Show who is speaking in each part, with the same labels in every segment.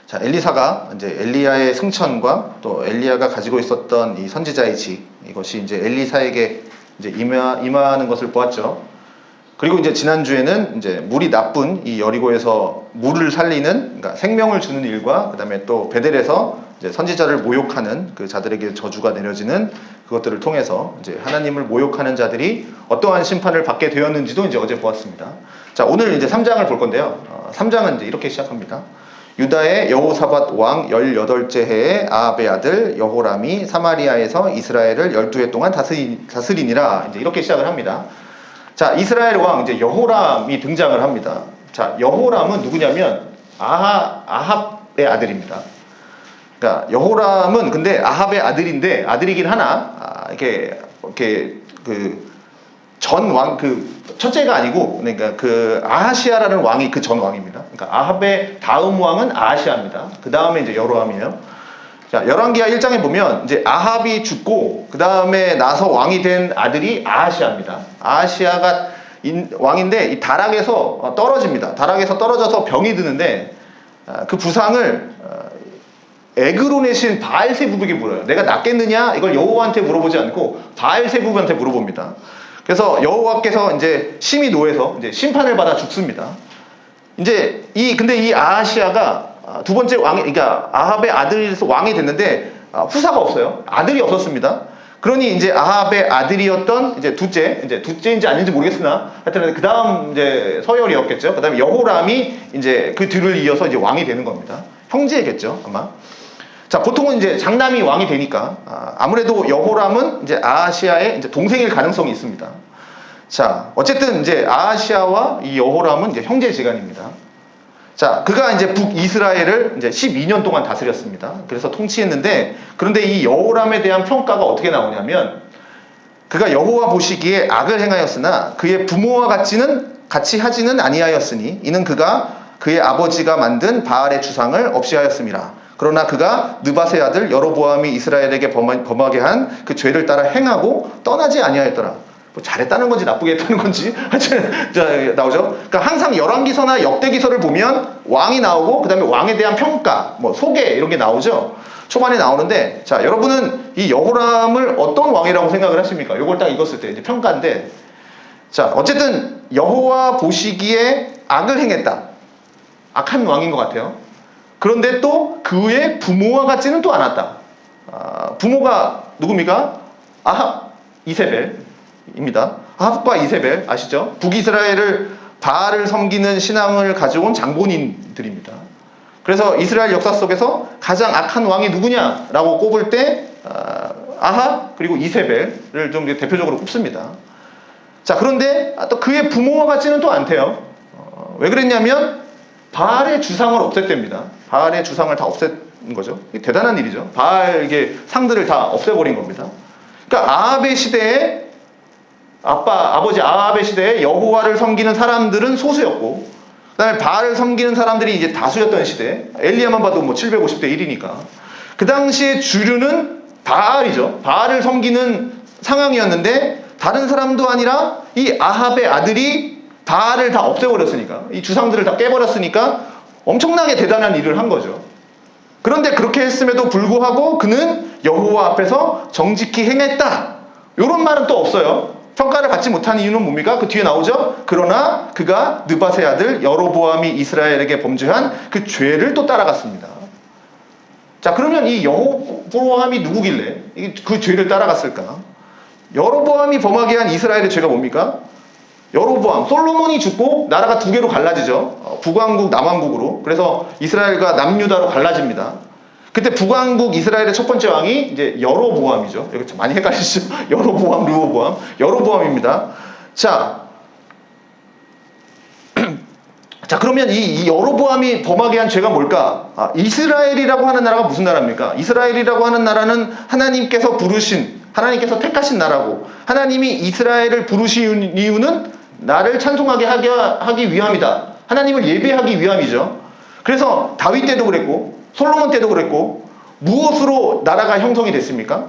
Speaker 1: 자, 엘리사가 이제 엘리야의 승천과 또 엘리야가 가지고 있었던 이 선지자의 직, 이것이 이제 엘리사에게 이제 임하는 것을 보았죠. 그리고 이제 지난주에는 이제 물이 나쁜 이 여리고에서 물을 살리는, 그러니까 생명을 주는 일과 그다음에 또 베델에서 이제 선지자를 모욕하는 그 자들에게 저주가 내려지는 그것들을 통해서 이제 하나님을 모욕하는 자들이 어떠한 심판을 받게 되었는지도 이제 어제 보았습니다. 자, 오늘 이제 3장을 볼 건데요. 3장은 이제 이렇게 시작합니다. 유다의 여호사밧 왕 18째 해에 아합의 아들 여호람이 사마리아에서 이스라엘을 12해 동안 다스리니라. 이제 이렇게 시작을 합니다. 자, 이스라엘 왕 이제 여호람이 등장을 합니다. 자, 여호람은 누구냐면 아합의 아들입니다. 그러니까 여호람은 근데 아합의 아들인데 아들이긴 하나 이렇게 그 전 왕 그 첫째가 아니고 그러니까 그 아하시아라는 왕이 그 전 왕입니다. 그러니까 아합의 다음 왕은 아하시아입니다. 그 다음에 이제 여로함이에요. 자, 열왕기하 1장에 보면 이제 아합이 죽고 그 다음에 나서 왕이 된 아들이 아하시아입니다. 아하시아가 왕인데 이 다락에서 떨어집니다. 다락에서 떨어져서 병이 드는데 그 부상을 에그론의 신 바알세부브에게 물어요. 내가 낫겠느냐? 이걸 여호와한테 물어보지 않고 바알세부브한테 물어봅니다. 그래서 여호와께서 이제 심히 노해서 이제 심판을 받아 죽습니다. 이제 근데 이 아하시아가 두 번째 왕이, 그러니까 아합의 아들에서 왕이 됐는데 후사가 없어요. 아들이 없었습니다. 그러니 이제 아합의 아들이었던 이제 둘째인지 아닌지 모르겠으나 하여튼 그 다음 이제 서열이었겠죠. 그 다음에 여호람이 이제 그 뒤를 이어서 이제 왕이 되는 겁니다. 형제겠죠, 아마. 자, 보통은 이제 장남이 왕이 되니까 아무래도 여호람은 이제 아하시아의 이제 동생일 가능성이 있습니다. 자, 어쨌든 이제 아하시아와 이 여호람은 이제 형제지간입니다. 자, 그가 이제 북이스라엘을 이제 12년 동안 다스렸습니다. 그래서 통치했는데, 그런데 이 여호람에 대한 평가가 어떻게 나오냐면, 그가 여호와 보시기에 악을 행하였으나 그의 부모와 같이 하지는 아니하였으니 이는 그가 그의 아버지가 만든 바알의 주상을 없이 하였음이라. 그러나 그가 느밧의 아들 여로보암이 이스라엘에게 범하게 한 그 죄를 따라 행하고 떠나지 아니하였더라. 뭐 잘했다는 건지 나쁘게 했다는 건지 나오죠. 그러니까 항상 열왕기서나 역대기서를 보면 왕이 나오고 그 다음에 왕에 대한 평가, 뭐 소개 이런 게 나오죠. 초반에 나오는데, 자, 여러분은 이 여호람을 어떤 왕이라고 생각을 하십니까? 요걸 딱 읽었을 때 이제 평가인데, 자, 어쨌든 여호와 보시기에 악을 행했다. 악한 왕인 것 같아요. 그런데 또 그의 부모와 같지는 또 않았다. 부모가 누굽니까? 아합, 이세벨입니다. 아합과 이세벨 아시죠? 북이스라엘을 바알을 섬기는 신앙을 가져온 장본인들입니다. 그래서 이스라엘 역사 속에서 가장 악한 왕이 누구냐라고 꼽을 때 아합 그리고 이세벨을 좀 대표적으로 꼽습니다. 자, 그런데 또 그의 부모와 같지는 또 않대요. 왜 그랬냐면 바알의 주상을 없앴답니다. 바알의 주상을 다 없앤 거죠. 대단한 일이죠. 바알 이게 상들을 다 없애버린 겁니다. 그러니까 아합의 시대에 아버지 아합의 시대에 여호와를 섬기는 사람들은 소수였고, 그다음에 바알을 섬기는 사람들이 이제 다수였던 시대. 엘리야만 봐도 뭐 750대 1이니까. 그 당시에 주류는 바알이죠. 바알을 섬기는 상황이었는데 다른 사람도 아니라 이 아합의 아들이 바알을 다 없애버렸으니까, 이 주상들을 다 깨버렸으니까 엄청나게 대단한 일을 한 거죠. 그런데 그렇게 했음에도 불구하고 그는 여호와 앞에서 정직히 행했다. 이런 말은 또 없어요. 평가를 받지 못한 이유는 뭡니까? 그 뒤에 나오죠. 그러나 그가 느밧의 아들 여로보암이 이스라엘에게 범죄한 그 죄를 또 따라갔습니다. 자, 그러면 이 여로보암이 누구길래 그 죄를 따라갔을까? 여로보암이 범하게 한 이스라엘의 죄가 뭡니까? 여로보암, 솔로몬이 죽고 나라가 두 개로 갈라지죠. 북왕국, 남왕국으로. 그래서 이스라엘과 남유다로 갈라집니다. 그때 북왕국 이스라엘의 첫 번째 왕이 이제 여로보암이죠. 여기 많이 헷갈리시죠? 여로보암, 르호보암. 여로보암입니다. 자, 자, 그러면 이 여로보암이 범하게 한 죄가 뭘까? 이스라엘이라고 하는 나라가 무슨 나라입니까? 이스라엘이라고 하는 나라는 하나님께서 택하신 나라고, 하나님이 이스라엘을 부르신 이유는 나를 찬송하게 하기 위함이다. 하나님을 예배하기 위함이죠. 그래서 다윗 때도 그랬고 솔로몬 때도 그랬고, 무엇으로 나라가 형성이 됐습니까?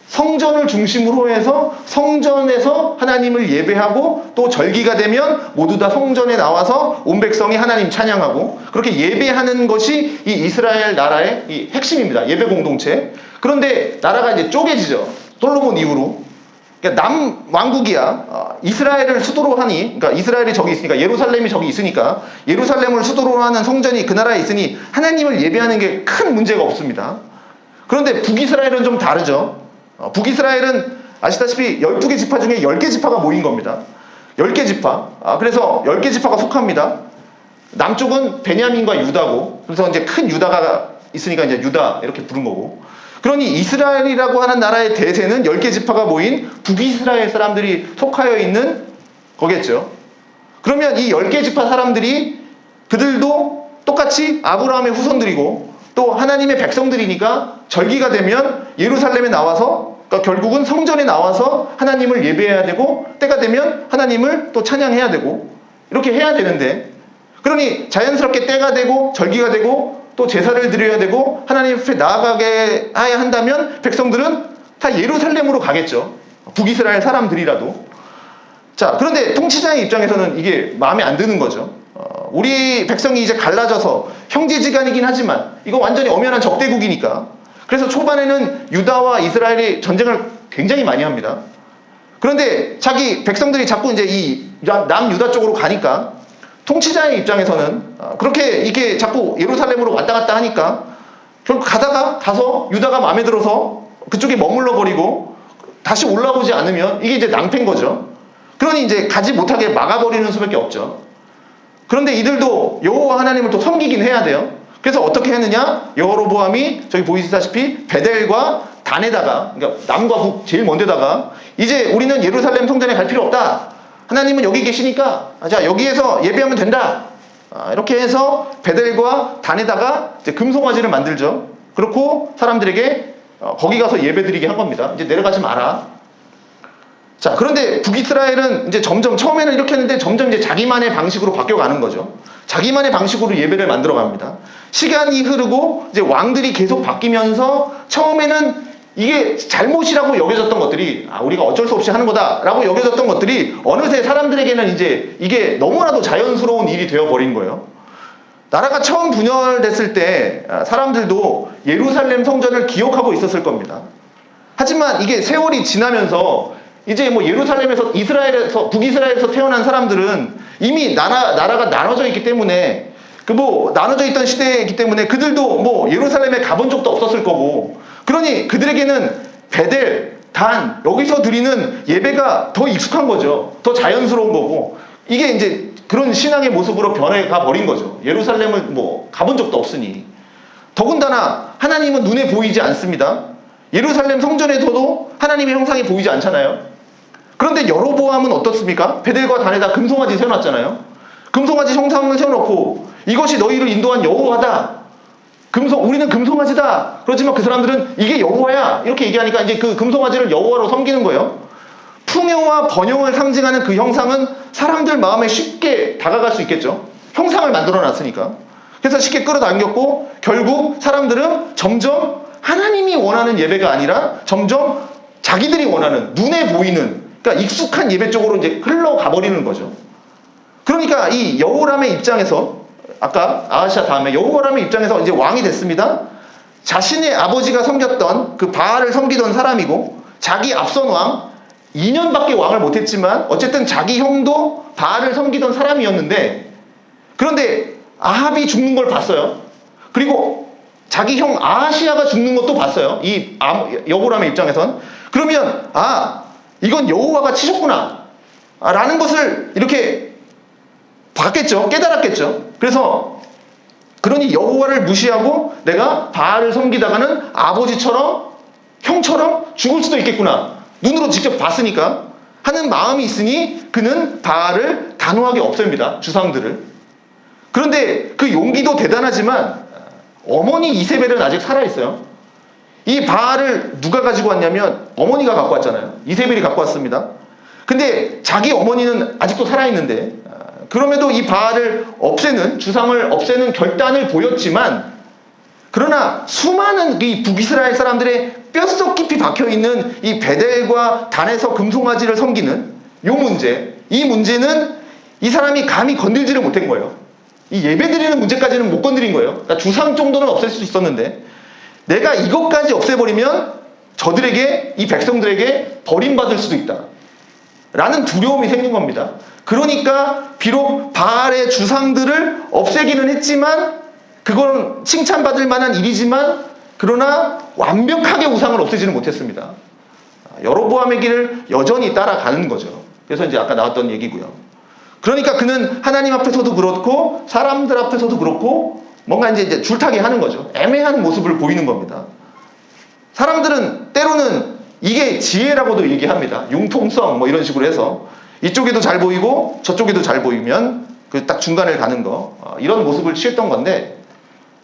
Speaker 1: 성전을 중심으로 해서 성전에서 하나님을 예배하고 또 절기가 되면 모두 다 성전에 나와서 온 백성이 하나님 찬양하고 그렇게 예배하는 것이 이 이스라엘 나라의 이 핵심입니다. 예배 공동체. 그런데 나라가 이제 쪼개지죠. 솔로몬 이후로. 그러니까 남왕국이야. 이스라엘을 수도로 하니, 그러니까 이스라엘이 저기 있으니까, 예루살렘이 저기 있으니까, 예루살렘을 수도로 하는 성전이 그 나라에 있으니 하나님을 예배하는 게 큰 문제가 없습니다. 그런데 북이스라엘은 좀 다르죠. 북이스라엘은 아시다시피 12개 지파 중에 10개 지파가 모인 겁니다. 10개 지파. 그래서 10개 지파가 속합니다. 남쪽은 베냐민과 유다고, 그래서 이제 큰 유다가 있으니까 이제 유다 이렇게 부른 거고. 그러니 이스라엘이라고 하는 나라의 대세는 10개 지파가 모인 북이스라엘 사람들이 속하여 있는 거겠죠. 그러면 이 10개 지파 사람들이 그들도 똑같이 아브라함의 후손들이고 또 하나님의 백성들이니까 절기가 되면 예루살렘에 나와서, 그러니까 결국은 성전에 나와서 하나님을 예배해야 되고 때가 되면 하나님을 또 찬양해야 되고 이렇게 해야 되는데, 그러니 자연스럽게 때가 되고 절기가 되고 또 제사를 드려야 되고 하나님 앞에 나아가게 해야 한다면 백성들은 다 예루살렘으로 가겠죠. 북이스라엘 사람들이라도. 자, 그런데 통치자의 입장에서는 이게 마음에 안 드는 거죠. 우리 백성이 이제 갈라져서 형제지간이긴 하지만 이거 완전히 엄연한 적대국이니까. 그래서 초반에는 유다와 이스라엘이 전쟁을 굉장히 많이 합니다. 그런데 자기 백성들이 자꾸 이제 이 남유다 쪽으로 가니까 통치자의 입장에서는 그렇게 이게 자꾸 예루살렘으로 왔다 갔다 하니까 결국 가서 유다가 마음에 들어서 그쪽에 머물러 버리고 다시 올라오지 않으면 이게 이제 낭패인 거죠. 그러니 이제 가지 못하게 막아버리는 수밖에 없죠. 그런데 이들도 여호와 하나님을 또 섬기긴 해야 돼요. 그래서 어떻게 했느냐? 여로보암이 저기 보이시다시피 베델과 단에다가, 그러니까 남과 북 제일 먼 데다가 이제 우리는 예루살렘 성전에 갈 필요 없다. 하나님은 여기 계시니까 자 여기에서 예배하면 된다. 이렇게 해서 베델과 단에다가 이제 금송아지를 만들죠. 그렇고 사람들에게 거기 가서 예배드리게 한 겁니다. 이제 내려가지 마라. 자, 그런데 북이스라엘은 이제 점점 처음에는 이렇게 했는데 점점 이제 자기만의 방식으로 바뀌어가는 거죠. 자기만의 방식으로 예배를 만들어 갑니다. 시간이 흐르고 이제 왕들이 계속 바뀌면서 처음에는 이게 잘못이라고 여겨졌던 것들이 우리가 어쩔 수 없이 하는 거다라고 여겨졌던 것들이 어느새 사람들에게는 이제 이게 너무나도 자연스러운 일이 되어버린 거예요. 나라가 처음 분열됐을 때 사람들도 예루살렘 성전을 기억하고 있었을 겁니다. 하지만 이게 세월이 지나면서 이제 뭐 예루살렘에서 북이스라엘에서 태어난 사람들은 이미 나라가 나눠져 있기 때문에 나눠져 있던 시대이기 때문에 그들도 뭐 예루살렘에 가본 적도 없었을 거고, 그러니 그들에게는 베델, 단 여기서 드리는 예배가 더 익숙한 거죠. 더 자연스러운 거고, 이게 이제 그런 신앙의 모습으로 변해가 버린 거죠. 예루살렘을 뭐 가본 적도 없으니. 더군다나 하나님은 눈에 보이지 않습니다. 예루살렘 성전에서도 하나님의 형상이 보이지 않잖아요. 그런데 여로보암은 어떻습니까? 베델과 단에다 금송아지 세워놨잖아요. 금송아지 형상을 세워놓고 이것이 너희를 인도한 여호와다. 우리는 금송아지다. 그렇지만 그 사람들은 이게 여호와야 이렇게 얘기하니까 이제 그 금송아지를 여호와로 섬기는 거예요. 풍요와 번영을 상징하는 그 형상은 사람들 마음에 쉽게 다가갈 수 있겠죠. 형상을 만들어놨으니까. 그래서 쉽게 끌어당겼고 결국 사람들은 점점 하나님이 원하는 예배가 아니라 점점 자기들이 원하는 눈에 보이는, 그러니까 익숙한 예배 쪽으로 이제 흘러가 버리는 거죠. 그러니까 이 여호람의 입장에서, 아까 아하시아 다음에 여호람의 입장에서 이제 왕이 됐습니다. 자신의 아버지가 섬겼던 그 바알을 섬기던 사람이고, 자기 앞선 왕 2년밖에 왕을 못했지만 어쨌든 자기 형도 바알을 섬기던 사람이었는데, 그런데 아합이 죽는 걸 봤어요. 그리고 자기 형 아하시아가 죽는 것도 봤어요. 이 여호람의 입장에선. 그러면 이건 여호와가 치셨구나 라는 것을 이렇게 봤겠죠. 깨달았겠죠. 그러니 여호와를 무시하고 내가 바알을 섬기다가는 아버지처럼 형처럼 죽을 수도 있겠구나, 눈으로 직접 봤으니까 하는 마음이 있으니 그는 바알을 단호하게 없앱니다. 주상들을. 그런데 그 용기도 대단하지만 어머니 이세벨은 아직 살아있어요. 이 바알을 누가 가지고 왔냐면 어머니가 갖고 왔잖아요. 이세벨이 갖고 왔습니다. 근데 자기 어머니는 아직도 살아있는데, 그럼에도 이 바알을 없애는, 주상을 없애는 결단을 보였지만 그러나 수많은 이 북이스라엘 사람들의 뼛속 깊이 박혀있는 이 베델과 단에서 금송아지를 섬기는 이 문제는 이 사람이 감히 건들지를 못한 거예요. 이 예배드리는 문제까지는 못 건드린 거예요. 그러니까 주상 정도는 없앨 수 있었는데 내가 이것까지 없애버리면 저들에게, 이 백성들에게 버림받을 수도 있다 라는 두려움이 생긴 겁니다. 그러니까 비록 바알의 주상들을 없애기는 했지만 그건 칭찬받을 만한 일이지만 그러나 완벽하게 우상을 없애지는 못했습니다. 여로보암의 길을 여전히 따라가는 거죠. 그래서 이제 아까 나왔던 얘기고요. 그러니까 그는 하나님 앞에서도 그렇고 사람들 앞에서도 그렇고 뭔가 이제 줄타기 하는 거죠. 애매한 모습을 보이는 겁니다. 사람들은 때로는 이게 지혜라고도 얘기합니다. 융통성 뭐 이런 식으로 해서 이쪽에도 잘 보이고 저쪽에도 잘 보이면 그 딱 중간을 가는 거, 이런 모습을 취했던 건데,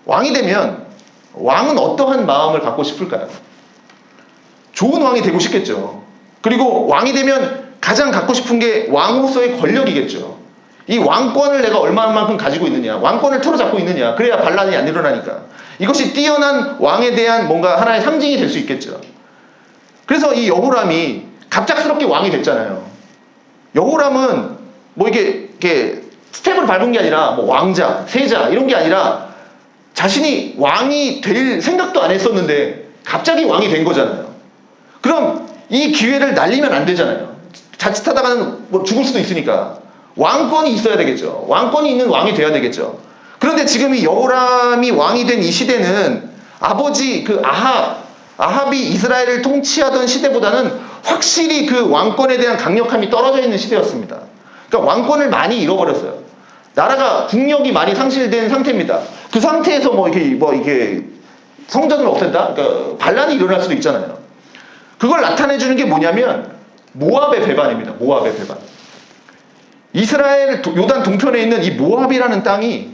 Speaker 1: 왕이 되면 왕은 어떠한 마음을 갖고 싶을까요? 좋은 왕이 되고 싶겠죠. 그리고 왕이 되면 가장 갖고 싶은 게 왕으로서의 권력이겠죠. 이 왕권을 내가 얼마만큼 가지고 있느냐, 왕권을 틀어잡고 있느냐, 그래야 반란이 안 일어나니까. 이것이 뛰어난 왕에 대한 뭔가 하나의 상징이 될 수 있겠죠. 그래서 이 여호람이 갑작스럽게 왕이 됐잖아요. 여호람은 뭐 이렇게 스텝을 밟은 게 아니라 뭐 왕자, 세자 이런 게 아니라 자신이 왕이 될 생각도 안 했었는데 갑자기 왕이 된 거잖아요. 그럼 이 기회를 날리면 안 되잖아요. 자칫하다가는 뭐 죽을 수도 있으니까 왕권이 있어야 되겠죠. 왕권이 있는 왕이 돼야 되겠죠. 그런데 지금 이 여호람이 왕이 된 이 시대는 아버지 그 아합이 이스라엘을 통치하던 시대보다는 확실히 그 왕권에 대한 강력함이 떨어져 있는 시대였습니다. 그러니까 왕권을 많이 잃어버렸어요. 나라가 국력이 많이 상실된 상태입니다. 그 상태에서 이게 성전을 없앤다? 그러니까 반란이 일어날 수도 있잖아요. 그걸 나타내주는 게 뭐냐면 모압의 배반입니다. 모압의 배반. 이스라엘 요단 동편에 있는 이 모압이라는 땅이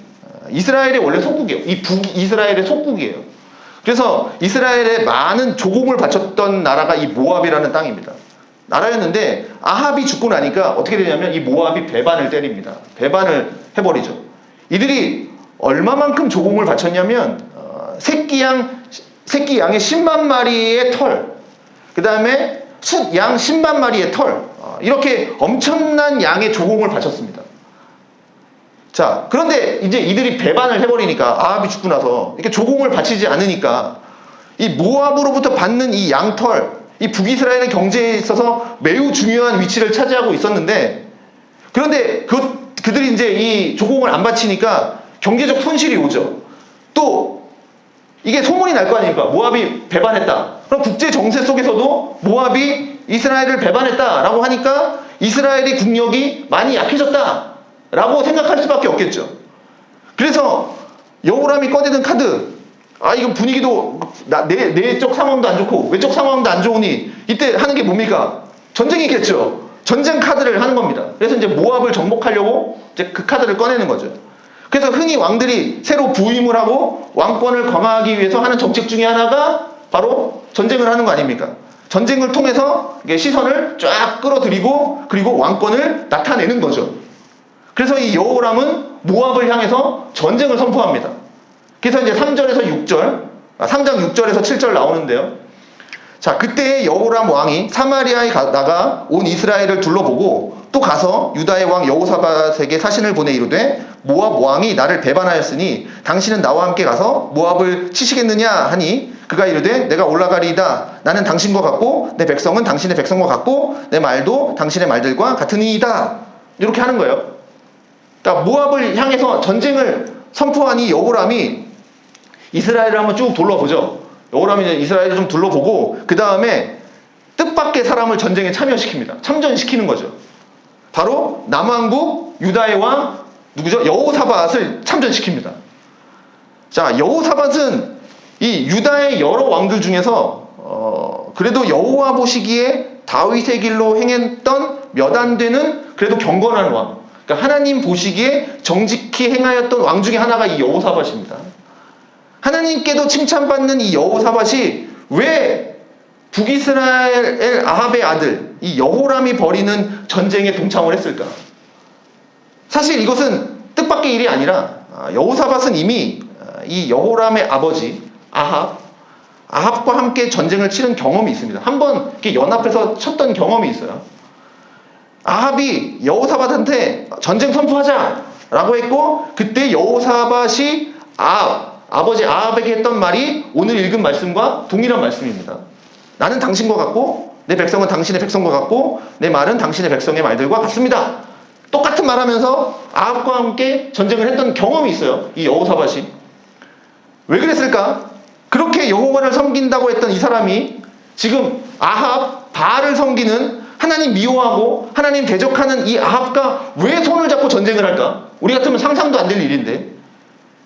Speaker 1: 이스라엘의 원래 속국이에요. 이 북이스라엘의 속국이에요. 그래서 이스라엘에 많은 조공을 바쳤던 나라가 이 모압이라는 땅입니다. 나라였는데 아합이 죽고 나니까 어떻게 되냐면 이 모압이 배반을 때립니다. 배반을 해버리죠. 이들이 얼마만큼 조공을 바쳤냐면 새끼 양의 10만 마리의 털, 그 다음에 숫양 10만 마리의 털, 이렇게 엄청난 양의 조공을 바쳤습니다. 자, 그런데 이제 이들이 배반을 해버리니까 아합이 죽고 나서 이렇게 조공을 바치지 않으니까 이 모압으로부터 받는 이 양털, 이 북이스라엘의 경제에 있어서 매우 중요한 위치를 차지하고 있었는데, 그런데 그들이 이제 이 조공을 안 바치니까 경제적 손실이 오죠. 또 이게 소문이 날 거 아닙니까? 모압이 배반했다. 그럼 국제 정세 속에서도 모압이 이스라엘을 배반했다라고 하니까 이스라엘의 국력이 많이 약해졌다라고 생각할 수밖에 없겠죠. 그래서 여호람이 꺼내든 카드, 이거 분위기도 내적 상황도 안 좋고 외적 상황도 안 좋으니 이때 하는 게 뭡니까? 전쟁이겠죠. 전쟁 카드를 하는 겁니다. 그래서 이제 모압을 정복하려고 이제 그 카드를 꺼내는 거죠. 그래서 흔히 왕들이 새로 부임을 하고 왕권을 강화하기 위해서 하는 정책 중에 하나가 바로 전쟁을 하는 거 아닙니까? 전쟁을 통해서 시선을 쫙 끌어들이고 그리고 왕권을 나타내는 거죠. 그래서 이 여호람은 모압을 향해서 전쟁을 선포합니다. 그래서 이제 3절에서 6절, 3장 6절에서 7절 나오는데요. 자, 그때 여호람 왕이 사마리아에 나가 온 이스라엘을 둘러보고 또 가서 유다의 왕 여호사밧에게 사신을 보내 이르되 모압 왕이 나를 배반하였으니 당신은 나와 함께 가서 모압을 치시겠느냐 하니 그가 이르되 내가 올라가리이다. 나는 당신과 같고 내 백성은 당신의 백성과 같고 내 말도 당신의 말들과 같으니이다. 이렇게 하는 거예요. 그러니까 모압을 향해서 전쟁을 선포한 이 여호람이 이스라엘을 한번 쭉 둘러보죠. 여호람이 이스라엘을 좀 둘러보고 그 다음에 뜻밖의 사람을 전쟁에 참여시킵니다. 참전시키는 거죠. 바로 남왕국 유다의 왕 누구죠? 여호사밧을 참전시킵니다. 자, 여호사밧은 이 유다의 여러 왕들 중에서 그래도 여호와 보시기에 다윗의 길로 행했던 몇 안 되는 그래도 경건한 왕, 그러니까 하나님 보시기에 정직히 행하였던 왕 중에 하나가 이 여호사밧입니다. 하나님께도 칭찬받는 이 여호사밧이 왜 북이스라엘 아합의 아들 이 여호람이 벌이는 전쟁에 동참을 했을까? 사실 이것은 뜻밖의 일이 아니라 여호사밧은 이미 이 여호람의 아버지 아합과 함께 전쟁을 치른 경험이 있습니다. 한번 이렇게 연합해서 쳤던 경험이 있어요. 아합이 여호사밧한테 전쟁 선포하자라고 했고, 그때 여호사밧이 아버지 아합에게 했던 말이 오늘 읽은 말씀과 동일한 말씀입니다. 나는 당신과 같고 내 백성은 당신의 백성과 같고 내 말은 당신의 백성의 말들과 같습니다. 똑같은 말하면서 아합과 함께 전쟁을 했던 경험이 있어요. 이 여호사밧이. 왜 그랬을까? 그렇게 여호와를 섬긴다고 했던 이 사람이 지금 아합, 바알을 섬기는, 하나님 미워하고 하나님 대적하는 이 아합과 왜 손을 잡고 전쟁을 할까? 우리 같으면 상상도 안 될 일인데,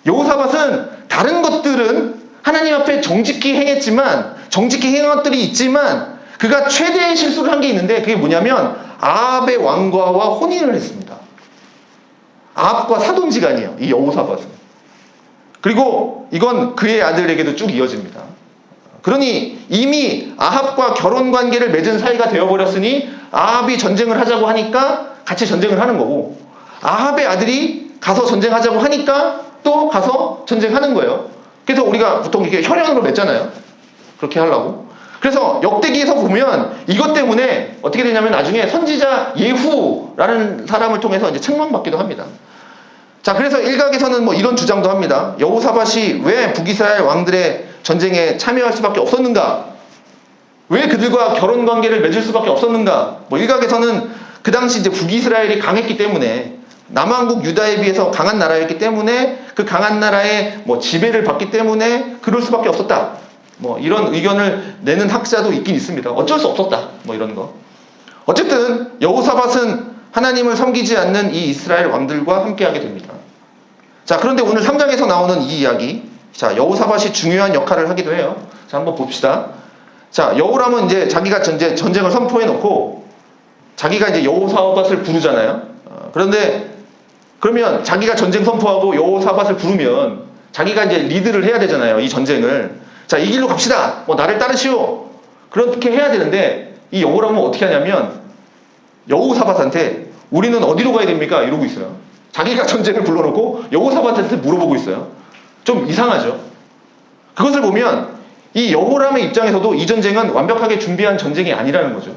Speaker 1: 여호사밧은 다른 것들은 하나님 앞에 정직히 행했지만, 정직히 행한 것들이 있지만 그가 최대의 실수를 한 게 있는데, 그게 뭐냐면 아합의 왕과와 혼인을 했습니다. 아합과 사돈지간이에요, 이 여호사밧은. 그리고 이건 그의 아들에게도 쭉 이어집니다. 그러니 이미 아합과 결혼 관계를 맺은 사이가 되어버렸으니 아합이 전쟁을 하자고 하니까 같이 전쟁을 하는 거고, 아합의 아들이 가서 전쟁하자고 하니까 또 가서 전쟁하는 거예요. 그래서 우리가 보통 이렇게 혈연으로 맺잖아요. 그렇게 하려고. 그래서 역대기에서 보면 이것 때문에 어떻게 되냐면 나중에 선지자 예후라는 사람을 통해서 이제 책망받기도 합니다. 자, 그래서 일각에서는 뭐 이런 주장도 합니다. 여호사밧이 왜 북이스라엘 왕들의 전쟁에 참여할 수밖에 없었는가? 왜 그들과 결혼 관계를 맺을 수밖에 없었는가? 뭐 일각에서는 그 당시 이제 북이스라엘이 강했기 때문에, 남왕국 유다에 비해서 강한 나라였기 때문에 그 강한 나라의 뭐 지배를 받기 때문에 그럴 수밖에 없었다. 뭐 이런 의견을 내는 학자도 있긴 있습니다. 어쩔 수 없었다. 뭐 이런 거. 어쨌든 여호사밧은 하나님을 섬기지 않는 이 이스라엘 왕들과 함께하게 됩니다. 자, 그런데 오늘 3장에서 나오는 이 이야기, 자, 여호사밧이 중요한 역할을 하기도 해요. 자, 한번 봅시다. 자, 여호람은 이제 자기가 전쟁을 선포해 놓고 자기가 이제 여호사밧을 부르잖아요. 그런데 그러면 자기가 전쟁 선포하고 여호사밧을 부르면 자기가 이제 리드를 해야 되잖아요, 이 전쟁을. 자, 이 길로 갑시다. 뭐 나를 따르시오. 그렇게 해야 되는데 이 여호람은 어떻게 하냐면 여호사밧한테 우리는 어디로 가야 됩니까? 이러고 있어요. 자기가 전쟁을 불러놓고 여호사밧한테 물어보고 있어요. 좀 이상하죠. 그것을 보면 이 여호람의 입장에서도 이 전쟁은 완벽하게 준비한 전쟁이 아니라는 거죠.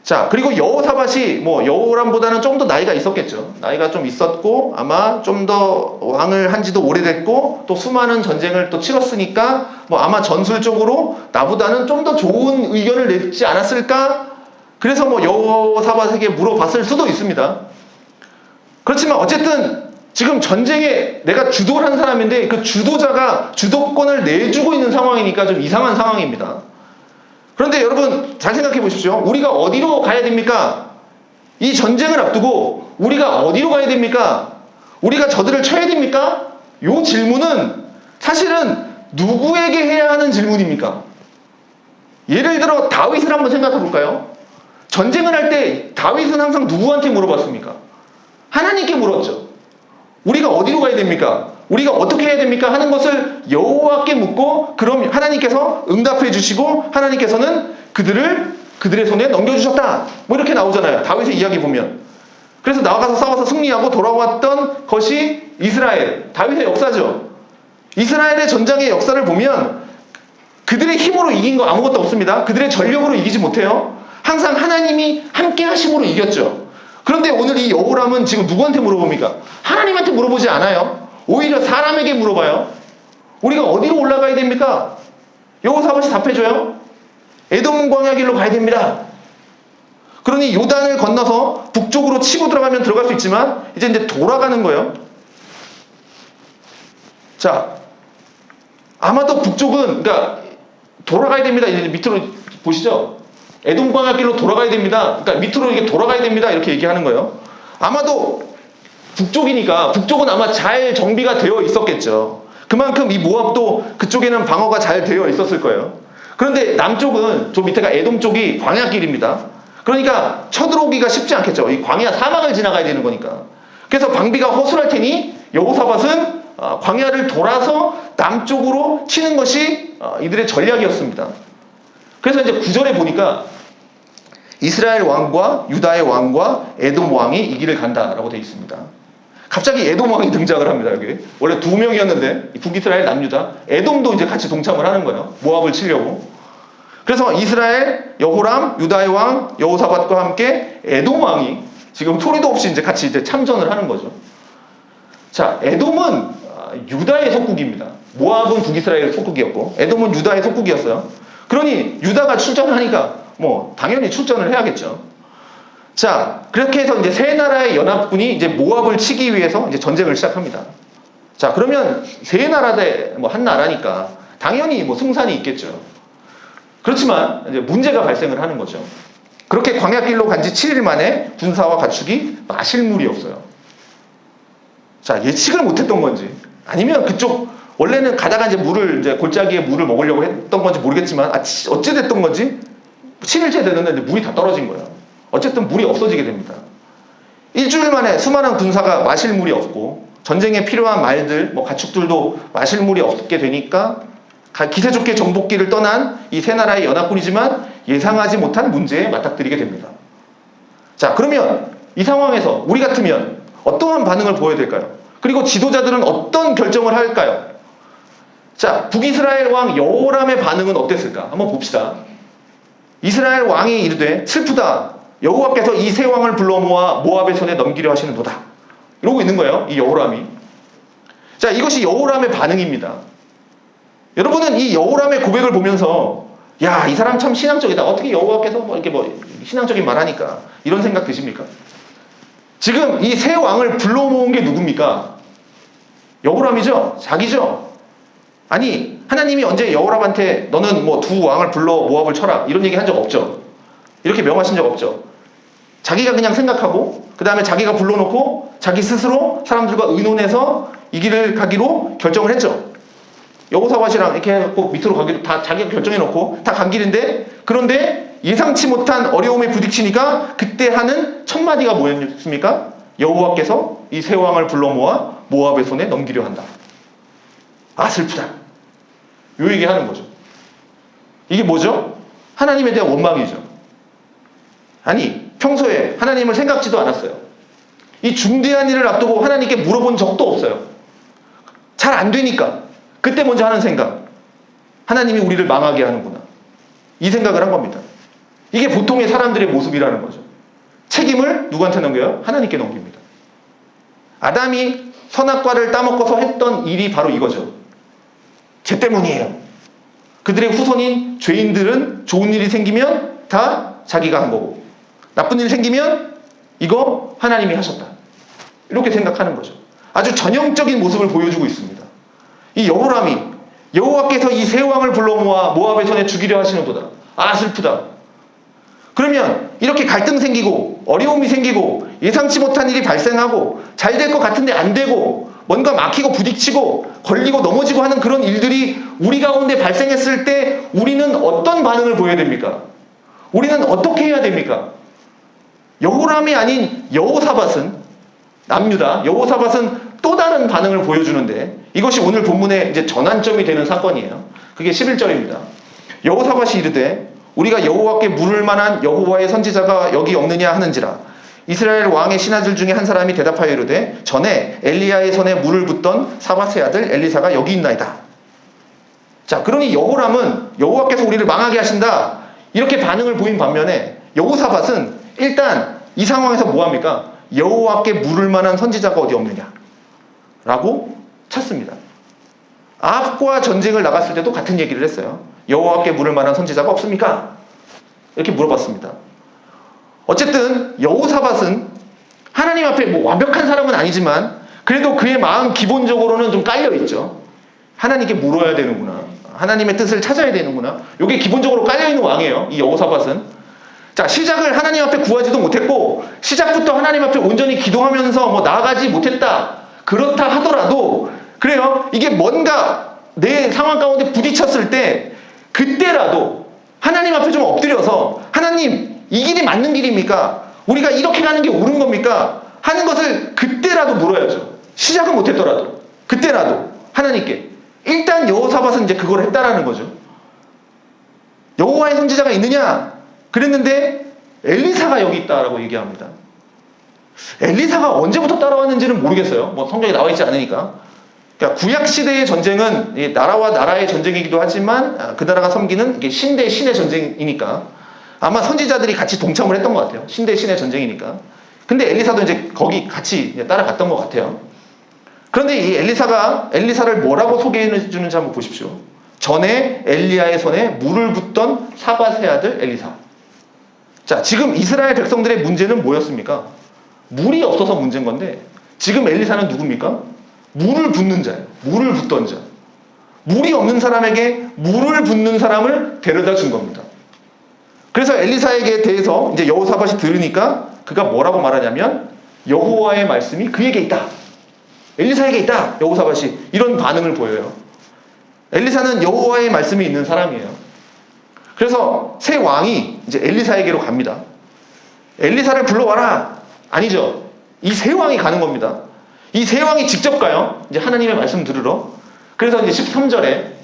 Speaker 1: 자, 그리고 여호사밧이 뭐 여호람보다는 좀 더 나이가 있었겠죠. 나이가 좀 있었고 아마 좀 더 왕을 한 지도 오래됐고 또 수많은 전쟁을 또 치렀으니까 뭐 아마 전술적으로 나보다는 좀 더 좋은 의견을 내지 않았을까? 그래서 뭐 여호사밧에게 물어봤을 수도 있습니다. 그렇지만 어쨌든 지금 전쟁에 내가 주도를 한 사람인데 그 주도자가 주도권을 내주고 있는 상황이니까 좀 이상한 상황입니다. 그런데 여러분 잘 생각해 보십시오. 우리가 어디로 가야 됩니까? 이 전쟁을 앞두고 우리가 어디로 가야 됩니까? 우리가 저들을 쳐야 됩니까? 이 질문은 사실은 누구에게 해야 하는 질문입니까? 예를 들어 다윗을 한번 생각해 볼까요? 전쟁을 할 때 다윗은 항상 누구한테 물어봤습니까? 하나님께 물었죠. 우리가 어디로 가야 됩니까? 우리가 어떻게 해야 됩니까? 하는 것을 여호와께 묻고 그럼 하나님께서 응답해 주시고 하나님께서는 그들의 손에 넘겨주셨다. 뭐 이렇게 나오잖아요. 다윗의 이야기 보면. 그래서 나가서 싸워서 승리하고 돌아왔던 것이 이스라엘, 다윗의 역사죠. 이스라엘의 전쟁의 역사를 보면 그들의 힘으로 이긴 거 아무것도 없습니다. 그들의 전력으로 이기지 못해요. 항상 하나님이 함께 하심으로 이겼죠. 그런데 오늘 이 여호람은 지금 누구한테 물어봅니까? 하나님한테 물어보지 않아요. 오히려 사람에게 물어봐요. 우리가 어디로 올라가야 됩니까? 여호사밧이 답해줘요. 에돔 광야길로 가야 됩니다. 그러니 요단을 건너서 북쪽으로 치고 들어가면 들어갈 수 있지만 이제 돌아가는 거예요. 자, 아마도 북쪽은 그러니까 돌아가야 됩니다. 이제 밑으로 보시죠. 에돔 광야길로 돌아가야 됩니다. 그러니까 밑으로 이게 돌아가야 됩니다. 이렇게 얘기하는 거예요. 아마도 북쪽이니까 북쪽은 아마 잘 정비가 되어 있었겠죠. 그만큼 이 모압도 그쪽에는 방어가 잘 되어 있었을 거예요. 그런데 남쪽은 저 밑에가 에돔 쪽이 광야길입니다. 그러니까 쳐들어오기가 쉽지 않겠죠. 이 광야 사막을 지나가야 되는 거니까. 그래서 방비가 허술할 테니 여호사밧은 광야를 돌아서 남쪽으로 치는 것이 이들의 전략이었습니다. 그래서 이제 9절에 보니까 이스라엘 왕과 유다의 왕과 에돔 왕이 이 길을 간다라고 되어 있습니다. 갑자기 에돔 왕이 등장을 합니다. 여기 원래 2명이었는데 북이스라엘 남유다 에돔도 이제 같이 동참을 하는 거예요. 모압을 치려고. 그래서 이스라엘, 여호람, 유다의 왕 여호사밧과 함께 에돔 왕이 지금 소리도 없이 이제 같이 이제 참전을 하는 거죠. 자, 에돔은 유다의 속국입니다. 모압은 북이스라엘 속국이었고 에돔은 유다의 속국이었어요. 그러니 유다가 출전하니까 뭐 당연히 출전을 해야겠죠. 자, 그렇게 해서 이제 세 나라의 연합군이 이제 모압을 치기 위해서 이제 전쟁을 시작합니다. 자, 그러면 세 나라 대 뭐 한 나라니까 당연히 뭐 승산이 있겠죠. 그렇지만 이제 문제가 발생을 하는 거죠. 그렇게 광야길로 간 지 7일 만에 군사와 가축이 마실 물이 없어요. 자, 예측을 못했던 건지 아니면 그쪽 원래는 가다가 이제 물을 이제 골짜기에 물을 먹으려고 했던 건지 모르겠지만 어찌 됐던 건지 7일째 되는데 물이 다 떨어진 거예요. 어쨌든 물이 없어지게 됩니다. 일주일 만에 수많은 군사가 마실 물이 없고 전쟁에 필요한 말들, 뭐 가축들도 마실 물이 없게 되니까 기세 좋게 정복기를 떠난 이 세 나라의 연합군이지만 예상하지 못한 문제에 맞닥뜨리게 됩니다. 자, 그러면 이 상황에서 우리 같으면 어떠한 반응을 보여야 될까요? 그리고 지도자들은 어떤 결정을 할까요? 자, 북이스라엘 왕 여호람의 반응은 어땠을까? 한번 봅시다. 이스라엘 왕이 이르되 슬프다. 여호와께서 이 세 왕을 불러 모아 모압의 손에 넘기려 하시는도다. 이러고 있는 거예요. 이 여호람이. 자, 이것이 여호람의 반응입니다. 여러분은 이 여호람의 고백을 보면서 야, 이 사람 참 신앙적이다. 어떻게 여호와께서 뭐 이렇게 뭐 신앙적인 말하니까 이런 생각 드십니까? 지금 이 세 왕을 불러 모은 게 누굽니까? 여호람이죠. 자기죠. 아니, 하나님이 언제 여호람한테 너는 뭐 두 왕을 불러 모압을 쳐라 이런 얘기 한 적 없죠. 이렇게 명하신 적 없죠. 자기가 그냥 생각하고 그 다음에 자기가 불러놓고 자기 스스로 사람들과 의논해서 이 길을 가기로 결정을 했죠. 여호사밧이랑 이렇게 해갖고 밑으로 가기로 다 자기가 결정해놓고 다 간 길인데, 그런데 예상치 못한 어려움에 부딪히니까 그때 하는 첫 마디가 뭐였습니까? 여호와께서 이 세 왕을 불러 모아 모압의 손에 넘기려 한다. 아, 슬프다. 요 얘기하는 거죠. 이게 뭐죠? 하나님에 대한 원망이죠. 아니, 평소에 하나님을 생각지도 않았어요. 이 중대한 일을 앞두고 하나님께 물어본 적도 없어요. 잘 안 되니까 그때 먼저 하는 생각, 하나님이 우리를 망하게 하는구나, 이 생각을 한 겁니다. 이게 보통의 사람들의 모습이라는 거죠. 책임을 누구한테 넘겨요? 하나님께 넘깁니다. 아담이 선악과를 따먹고서 했던 일이 바로 이거죠. 죄 때문이에요. 그들의 후손인 죄인들은 좋은 일이 생기면 다 자기가 한 거고, 나쁜 일이 생기면 이거 하나님이 하셨다, 이렇게 생각하는 거죠. 아주 전형적인 모습을 보여주고 있습니다. 이 여호람이 여호와께서 이 세 왕을 불러 모아 모압의 손에 죽이려 하시는도다. 아, 슬프다. 그러면 이렇게 갈등 생기고 어려움이 생기고 예상치 못한 일이 발생하고 잘 될 것 같은데 안 되고 뭔가 막히고 부딪히고 걸리고 넘어지고 하는 그런 일들이 우리 가운데 발생했을 때 우리는 어떤 반응을 보여야 됩니까? 우리는 어떻게 해야 됩니까? 여호람이 아닌 여호사밧은, 남유다 여호사밧은 또 다른 반응을 보여주는데, 이것이 오늘 본문의 이제 전환점이 되는 사건이에요. 그게 11절입니다. 여호사밧이 이르되 우리가 여호와께 물을 만한 여호와의 선지자가 여기 없느냐 하는지라. 이스라엘 왕의 신하들 중에 한 사람이 대답하여 이르되 전에 엘리야의 손에 물을 붓던 사밧의 아들 엘리사가 여기 있나이다. 자, 그러니 여호람은 여호와께서 우리를 망하게 하신다, 이렇게 반응을 보인 반면에 여호사밧은 일단 이 상황에서 뭐합니까? 여호와께 물을 만한 선지자가 어디 없느냐 라고 찾습니다. 아합과 전쟁을 나갔을 때도 같은 얘기를 했어요. 여호와께 물을 만한 선지자가 없습니까? 이렇게 물어봤습니다. 어쨌든 여호사밧은 하나님 앞에 뭐 완벽한 사람은 아니지만 그래도 그의 마음 기본적으로는 좀 깔려있죠. 하나님께 물어야 되는구나, 하나님의 뜻을 찾아야 되는구나, 이게 기본적으로 깔려있는 왕이에요, 이 여호사밧은. 자, 시작을 하나님 앞에 구하지도 못했고 시작부터 하나님 앞에 온전히 기도하면서 뭐 나아가지 못했다, 그렇다 하더라도 그래요, 이게 뭔가 내 상황 가운데 부딪혔을 때 그때라도 하나님 앞에 좀 엎드려서 하나님, 이 길이 맞는 길입니까? 우리가 이렇게 가는 게 옳은 겁니까? 하는 것을 그때라도 물어야죠. 시작은 못했더라도 그때라도 하나님께. 일단 여호사밧은 이제 그걸 했다라는 거죠. 여호와의 선지자가 있느냐 그랬는데 엘리사가 여기 있다라고 얘기합니다. 엘리사가 언제부터 따라왔는지는 모르겠어요. 뭐 성경에 나와 있지 않으니까. 그러니까 구약 시대의 전쟁은 나라와 나라의 전쟁이기도 하지만 그 나라가 섬기는 이게 신대 신의 전쟁이니까 아마 선지자들이 같이 동참을 했던 것 같아요. 신대 신의 전쟁이니까. 근데 엘리사도 이제 거기 같이 따라갔던 것 같아요. 그런데 이 엘리사를 뭐라고 소개해 주는지 한번 보십시오. 전에 엘리야의 손에 물을 붓던 사밧의 아들 엘리사. 자, 지금 이스라엘 백성들의 문제는 뭐였습니까? 물이 없어서 문제인 건데 지금 엘리사는 누굽니까? 물을 붓는 자예요. 물을 붓던 자. 물이 없는 사람에게 물을 붓는 사람을 데려다 준 겁니다. 그래서 엘리사에게 대해서 이제 여호사밧이 들으니까 그가 뭐라고 말하냐면 여호와의 말씀이 그에게 있다. 엘리사에게 있다. 여호사밧이 이런 반응을 보여요. 엘리사는 여호와의 말씀이 있는 사람이에요. 그래서 새 왕이 이제 엘리사에게로 갑니다. 엘리사를 불러와라. 아니죠. 이 새 왕이 가는 겁니다. 이 새 왕이 직접 가요. 이제 하나님의 말씀 들으러. 그래서 이제 13절에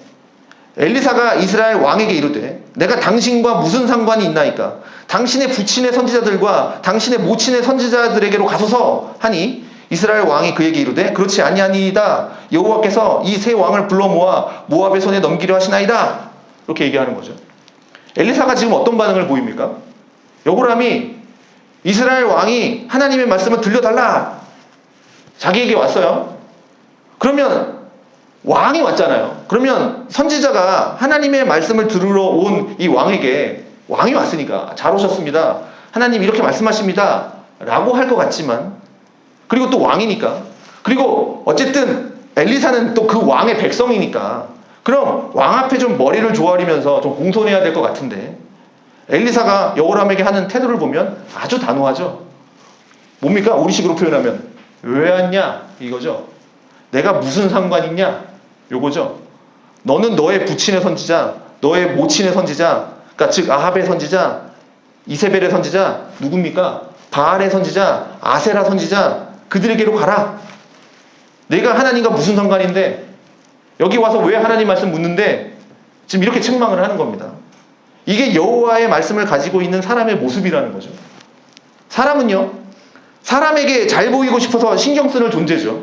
Speaker 1: 엘리사가 이스라엘 왕에게 이르되 내가 당신과 무슨 상관이 있나이까? 당신의 부친의 선지자들과 당신의 모친의 선지자들에게로 가소서 하니 이스라엘 왕이 그에게 이르되 그렇지 아니하니이다. 여호와께서 이 새 왕을 불러 모아 모압의 손에 넘기려 하시나이다. 이렇게 얘기하는 거죠. 엘리사가 지금 어떤 반응을 보입니까? 여호람이 이스라엘 왕이 하나님의 말씀을 들려달라. 자기에게 왔어요. 그러면 왕이 왔잖아요. 그러면 선지자가 하나님의 말씀을 들으러 온 이 왕에게 왕이 왔으니까 잘 오셨습니다. 하나님 이렇게 말씀하십니다. 라고 할 것 같지만 그리고 또 왕이니까 그리고 어쨌든 엘리사는 또 그 왕의 백성이니까 그럼 왕 앞에 좀 머리를 조아리면서 좀 공손해야 될 것 같은데 엘리사가 여호람에게 하는 태도를 보면 아주 단호하죠. 뭡니까? 우리식으로 표현하면 왜 왔냐? 이거죠. 내가 무슨 상관 있냐? 요거죠. 너는 너의 부친의 선지자, 너의 모친의 선지자, 그러니까 즉 아합의 선지자, 이세벨의 선지자, 누굽니까? 바알의 선지자, 아세라 선지자, 그들에게로 가라. 내가 하나님과 무슨 상관인데 여기 와서 왜 하나님 말씀 묻는데 지금 이렇게 책망을 하는 겁니다. 이게 여호와의 말씀을 가지고 있는 사람의 모습이라는 거죠. 사람은요, 사람에게 잘 보이고 싶어서 신경 쓰는 존재죠.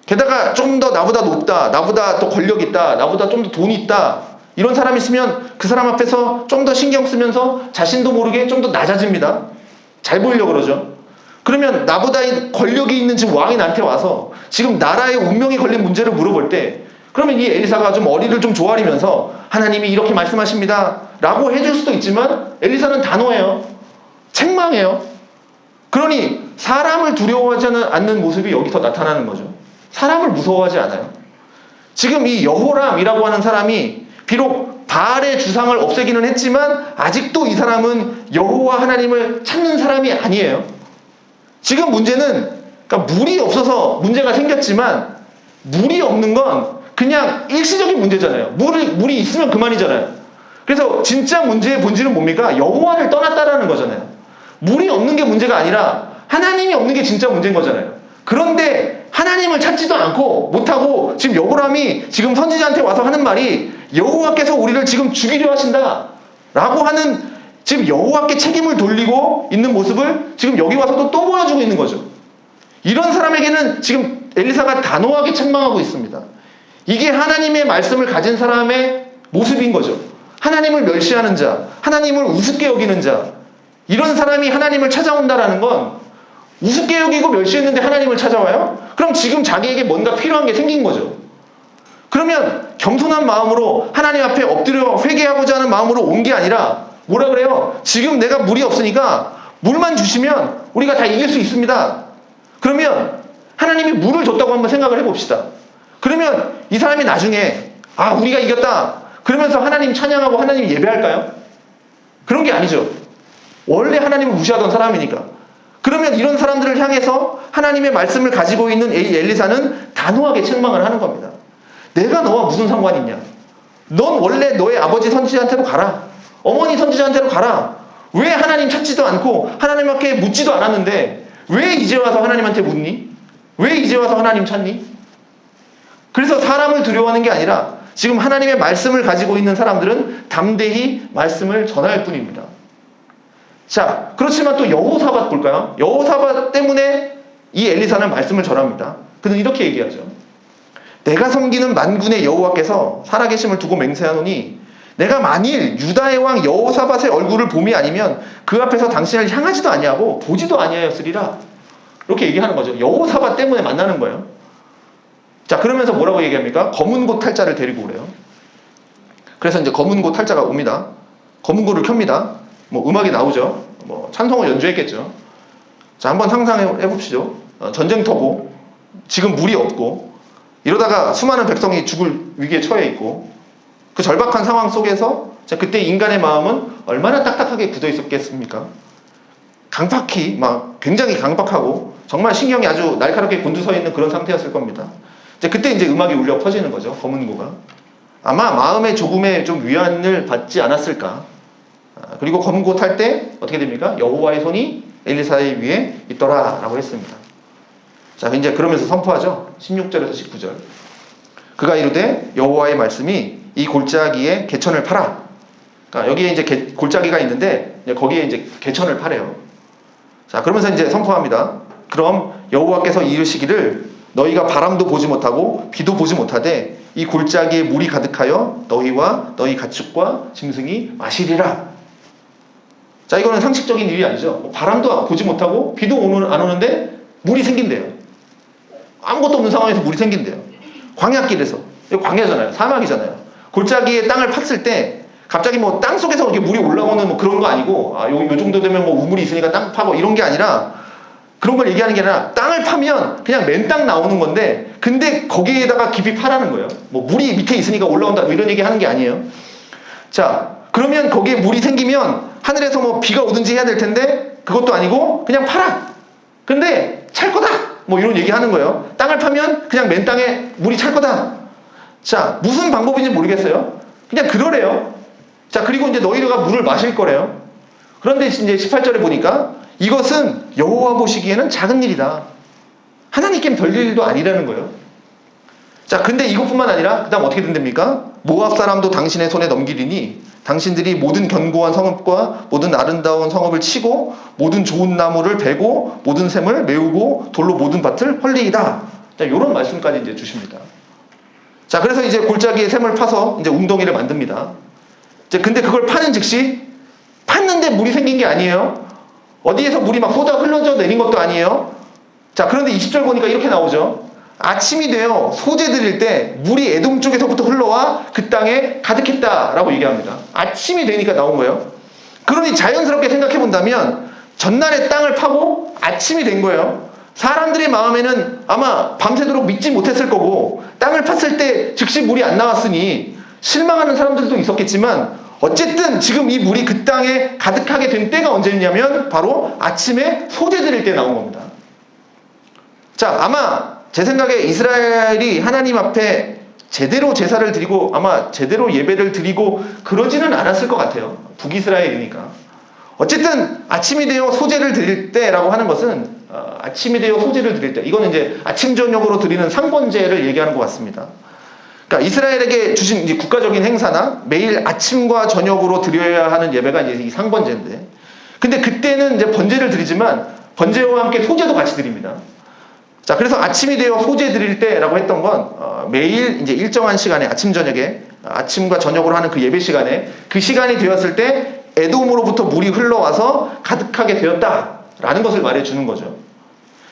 Speaker 1: 게다가 좀 더 나보다 높다, 나보다 더 권력 있다, 나보다 좀 더 돈이 있다 이런 사람이 있으면 그 사람 앞에서 좀 더 신경 쓰면서 자신도 모르게 좀 더 낮아집니다. 잘 보이려고 그러죠. 그러면 나보다 권력이 있는 지금 왕이 나한테 와서 지금 나라의 운명이 걸린 문제를 물어볼 때 그러면 이 엘리사가 좀 어리를 좀 조아리면서 하나님이 이렇게 말씀하십니다 라고 해줄 수도 있지만 엘리사는 단호해요. 책망해요. 그러니 사람을 두려워하지 않는 모습이 여기서 나타나는 거죠. 사람을 무서워하지 않아요. 지금 이 여호람이라고 하는 사람이 비록 바알의 주상을 없애기는 했지만 아직도 이 사람은 여호와 하나님을 찾는 사람이 아니에요. 지금 문제는 그러니까 물이 없어서 문제가 생겼지만 물이 없는 건 그냥 일시적인 문제잖아요. 물이 있으면 그만이잖아요. 그래서 진짜 문제의 본질은 뭡니까? 여호와를 떠났다라는 거잖아요. 물이 없는 게 문제가 아니라 하나님이 없는 게 진짜 문제인 거잖아요. 그런데 하나님을 찾지도 않고 못하고 지금 여호람이 지금 선지자한테 와서 하는 말이 여호와께서 우리를 지금 죽이려 하신다 라고 하는 지금 여호와께 책임을 돌리고 있는 모습을 지금 여기 와서도 또 보여주고 있는 거죠. 이런 사람에게는 지금 엘리사가 단호하게 책망하고 있습니다. 이게 하나님의 말씀을 가진 사람의 모습인 거죠. 하나님을 멸시하는 자, 하나님을 우습게 여기는 자, 이런 사람이 하나님을 찾아온다라는 건 우습게 여기고 멸시했는데 하나님을 찾아와요? 그럼 지금 자기에게 뭔가 필요한 게 생긴 거죠. 그러면 겸손한 마음으로 하나님 앞에 엎드려 회개하고자 하는 마음으로 온 게 아니라 뭐라 그래요? 지금 내가 물이 없으니까 물만 주시면 우리가 다 이길 수 있습니다. 그러면 하나님이 물을 줬다고 한번 생각을 해봅시다. 그러면 이 사람이 나중에 우리가 이겼다 그러면서 하나님 찬양하고 하나님 예배할까요? 그런 게 아니죠. 원래 하나님을 무시하던 사람이니까. 그러면 이런 사람들을 향해서 하나님의 말씀을 가지고 있는 엘리사는 단호하게 책망을 하는 겁니다. 내가 너와 무슨 상관이 있냐? 넌 원래 너의 아버지 선지자한테로 가라. 어머니 선지자한테로 가라. 왜 하나님 찾지도 않고 하나님 앞에 묻지도 않았는데 왜 이제 와서 하나님한테 묻니? 왜 이제 와서 하나님 찾니? 그래서 사람을 두려워하는 게 아니라 지금 하나님의 말씀을 가지고 있는 사람들은 담대히 말씀을 전할 뿐입니다. 자, 그렇지만 또 여호사밧 볼까요? 여호사밧 때문에 이 엘리사는 말씀을 전합니다. 그는 이렇게 얘기하죠. 내가 섬기는 만군의 여호와께서 살아계심을 두고 맹세하노니 내가 만일 유다의 왕 여호사밧의 얼굴을 봄이 아니면 그 앞에서 당신을 향하지도 아니하고 보지도 아니하였으리라. 이렇게 얘기하는 거죠. 여호사밧 때문에 만나는 거예요. 자, 그러면서 뭐라고 얘기합니까? 검은 고 탈자를 데리고 오래요. 그래서 이제 검은 고 탈자가 옵니다. 검은 고를 켭니다. 뭐 음악이 나오죠. 뭐 찬송을 연주했겠죠. 자, 한번 상상해 봅시죠. 전쟁터고 지금 물이 없고 이러다가 수많은 백성이 죽을 위기에 처해 있고 그 절박한 상황 속에서 자, 그때 인간의 마음은 얼마나 딱딱하게 굳어 있었겠습니까? 강팍히 막 굉장히 강박하고 정말 신경이 아주 날카롭게 곤두서 있는 그런 상태였을 겁니다. 이제 그때 이제 음악이 울려 퍼지는 거죠. 검은 고가. 아마 마음의 조금의 좀 위안을 받지 않았을까. 그리고 검은 고 탈 때 어떻게 됩니까? 여호와의 손이 엘리사의 위에 있더라라고 했습니다. 자, 이제 그러면서 선포하죠. 16절에서 19절. 그가 이르되 여호와의 말씀이 이 골짜기에 개천을 파라. 그러니까 여기에 이제 골짜기가 있는데 거기에 이제 개천을 파래요. 자, 그러면서 이제 선포합니다. 그럼 여호와께서 이르시기를 너희가 바람도 보지 못하고 비도 보지 못하되 이 골짜기에 물이 가득하여 너희와 너희 가축과 짐승이 마시리라. 자, 이거는 상식적인 일이 아니죠. 바람도 보지 못하고 비도 안 오는데 물이 생긴대요. 아무것도 없는 상황에서 물이 생긴대요. 광야길에서. 이거 광야잖아요. 사막이잖아요. 골짜기에 땅을 팠을 때 갑자기 뭐 땅 속에서 이렇게 물이 올라오는 뭐 그런 거 아니고 요 정도 되면 뭐 우물이 있으니까 땅 파고 이런 게 아니라 그런 걸 얘기하는 게 아니라 땅을 파면 그냥 맨 땅 나오는 건데 근데 거기에다가 깊이 파라는 거예요. 뭐 물이 밑에 있으니까 올라온다 뭐 이런 얘기 하는 게 아니에요. 자, 그러면 거기에 물이 생기면 하늘에서 뭐 비가 오든지 해야 될 텐데 그것도 아니고 그냥 파라. 근데 찰 거다. 뭐 이런 얘기 하는 거예요. 땅을 파면 그냥 맨 땅에 물이 찰 거다. 자, 무슨 방법인지 모르겠어요. 그냥 그러래요. 자, 그리고 이제 너희가 물을 마실 거래요. 그런데 이제 18절에 보니까 이것은 여호와 보시기에는 작은 일이다. 하나님께는 별일도 아니라는 거예요. 자, 근데 이것뿐만 아니라 그 다음 어떻게 된답니까? 모압 사람도 당신의 손에 넘기리니 당신들이 모든 견고한 성읍과 모든 아름다운 성읍을 치고 모든 좋은 나무를 베고 모든 샘을 메우고 돌로 모든 밭을 헐리이다. 자, 요런 말씀까지 이제 주십니다. 자, 그래서 이제 골짜기에 샘을 파서 이제 웅덩이를 만듭니다. 이제 근데 그걸 파는 즉시 팠는데 물이 생긴 게 아니에요. 어디에서 물이 막 쏟아 흘러져 내린 것도 아니에요. 자, 그런데 20절 보니까 이렇게 나오죠. 아침이 되어 소재 드릴 때 물이 에돔 쪽에서부터 흘러와 그 땅에 가득했다라고 얘기합니다. 아침이 되니까 나온 거예요. 그러니 자연스럽게 생각해 본다면 전날에 땅을 파고 아침이 된 거예요. 사람들의 마음에는 아마 밤새도록 믿지 못했을 거고 땅을 팠을 때 즉시 물이 안 나왔으니 실망하는 사람들도 있었겠지만 어쨌든 지금 이 물이 그 땅에 가득하게 된 때가 언제냐면 바로 아침에 소재 드릴 때 나온 겁니다. 자, 아마 제 생각에 이스라엘이 하나님 앞에 제대로 제사를 드리고 아마 제대로 예배를 드리고 그러지는 않았을 것 같아요. 북이스라엘이니까. 어쨌든 아침이 되어 소제를 드릴 때라고 하는 것은 아침이 되어 소제를 드릴 때 이거는 이제 아침 저녁으로 드리는 상번제를 얘기하는 것 같습니다. 그러니까 이스라엘에게 주신 이제 국가적인 행사나 매일 아침과 저녁으로 드려야 하는 예배가 이제 이 상번제인데 근데 그때는 이제 번제를 드리지만 번제와 함께 소제도 같이 드립니다. 자, 그래서 아침이 되어 소제 드릴 때라고 했던 건 매일 이제 일정한 시간에 아침 저녁에 아침과 저녁으로 하는 그 예배 시간에 그 시간이 되었을 때 에돔으로부터 물이 흘러와서 가득하게 되었다라는 것을 말해주는 거죠.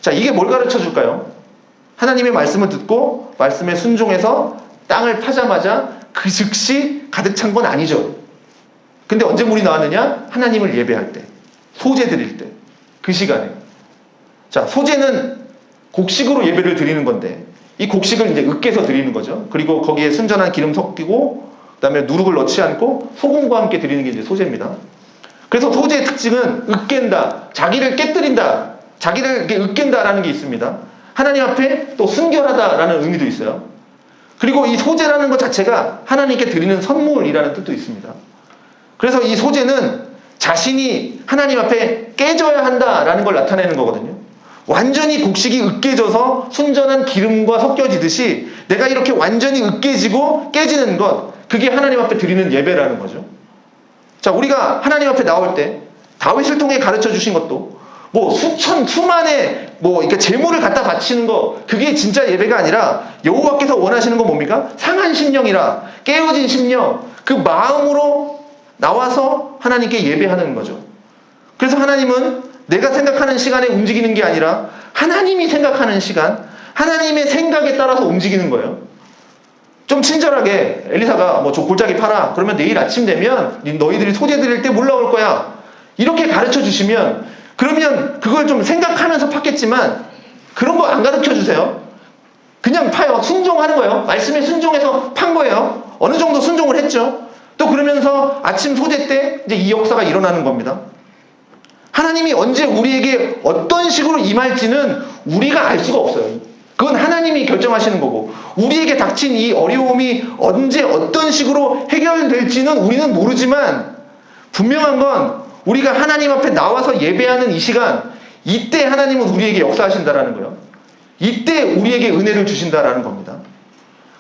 Speaker 1: 자, 이게 뭘 가르쳐 줄까요? 하나님의 말씀을 듣고 말씀에 순종해서 땅을 파자마자 그 즉시 가득 찬 건 아니죠. 근데 언제 물이 나왔느냐? 하나님을 예배할 때, 소제 드릴 때, 그 시간에. 자, 소제는 곡식으로 예배를 드리는 건데 이 곡식을 이제 으깨서 드리는 거죠. 그리고 거기에 순전한 기름 섞이고 그다음에 누룩을 넣지 않고 소금과 함께 드리는 게 이제 소제입니다. 그래서 소제의 특징은 으깬다, 자기를 깨뜨린다, 자기를 이렇게 으깬다라는 게 있습니다. 하나님 앞에 또 순결하다라는 의미도 있어요. 그리고 이 소제라는 것 자체가 하나님께 드리는 선물이라는 뜻도 있습니다. 그래서 이 소제는 자신이 하나님 앞에 깨져야 한다라는 걸 나타내는 거거든요. 완전히 곡식이 으깨져서 순전한 기름과 섞여지듯이 내가 이렇게 완전히 으깨지고 깨지는 것, 그게 하나님 앞에 드리는 예배라는 거죠. 자, 우리가 하나님 앞에 나올 때 다윗을 통해 가르쳐 주신 것도 뭐 수만의 그러니까 재물을 갖다 바치는 거, 그게 진짜 예배가 아니라 여호와께서 원하시는 건 뭡니까? 상한 심령이라, 깨어진 심령, 그 마음으로 나와서 하나님께 예배하는 거죠. 그래서 하나님은 내가 생각하는 시간에 움직이는 게 아니라 하나님이 생각하는 시간, 하나님의 생각에 따라서 움직이는 거예요. 좀 친절하게 엘리사가 저 골짜기 파라, 그러면 내일 아침 되면 너희들이 소재 드릴 때 올라올 거야, 이렇게 가르쳐 주시면, 그러면 그걸 좀 생각하면서 팠겠지만 그런 거 안 가르쳐 주세요. 그냥 파요. 순종하는 거예요. 말씀에 순종해서 판 거예요. 어느 정도 순종을 했죠. 또 그러면서 아침 소재 때 이제 이 역사가 일어나는 겁니다. 하나님이 언제 우리에게 어떤 식으로 임할지는 우리가 알 수가 없어요. 그건 하나님이 결정하시는 거고, 우리에게 닥친 이 어려움이 언제 어떤 식으로 해결될지는 우리는 모르지만, 분명한 건 우리가 하나님 앞에 나와서 예배하는 이 시간, 이때 하나님은 우리에게 역사하신다라는 거예요. 이때 우리에게 은혜를 주신다라는 겁니다.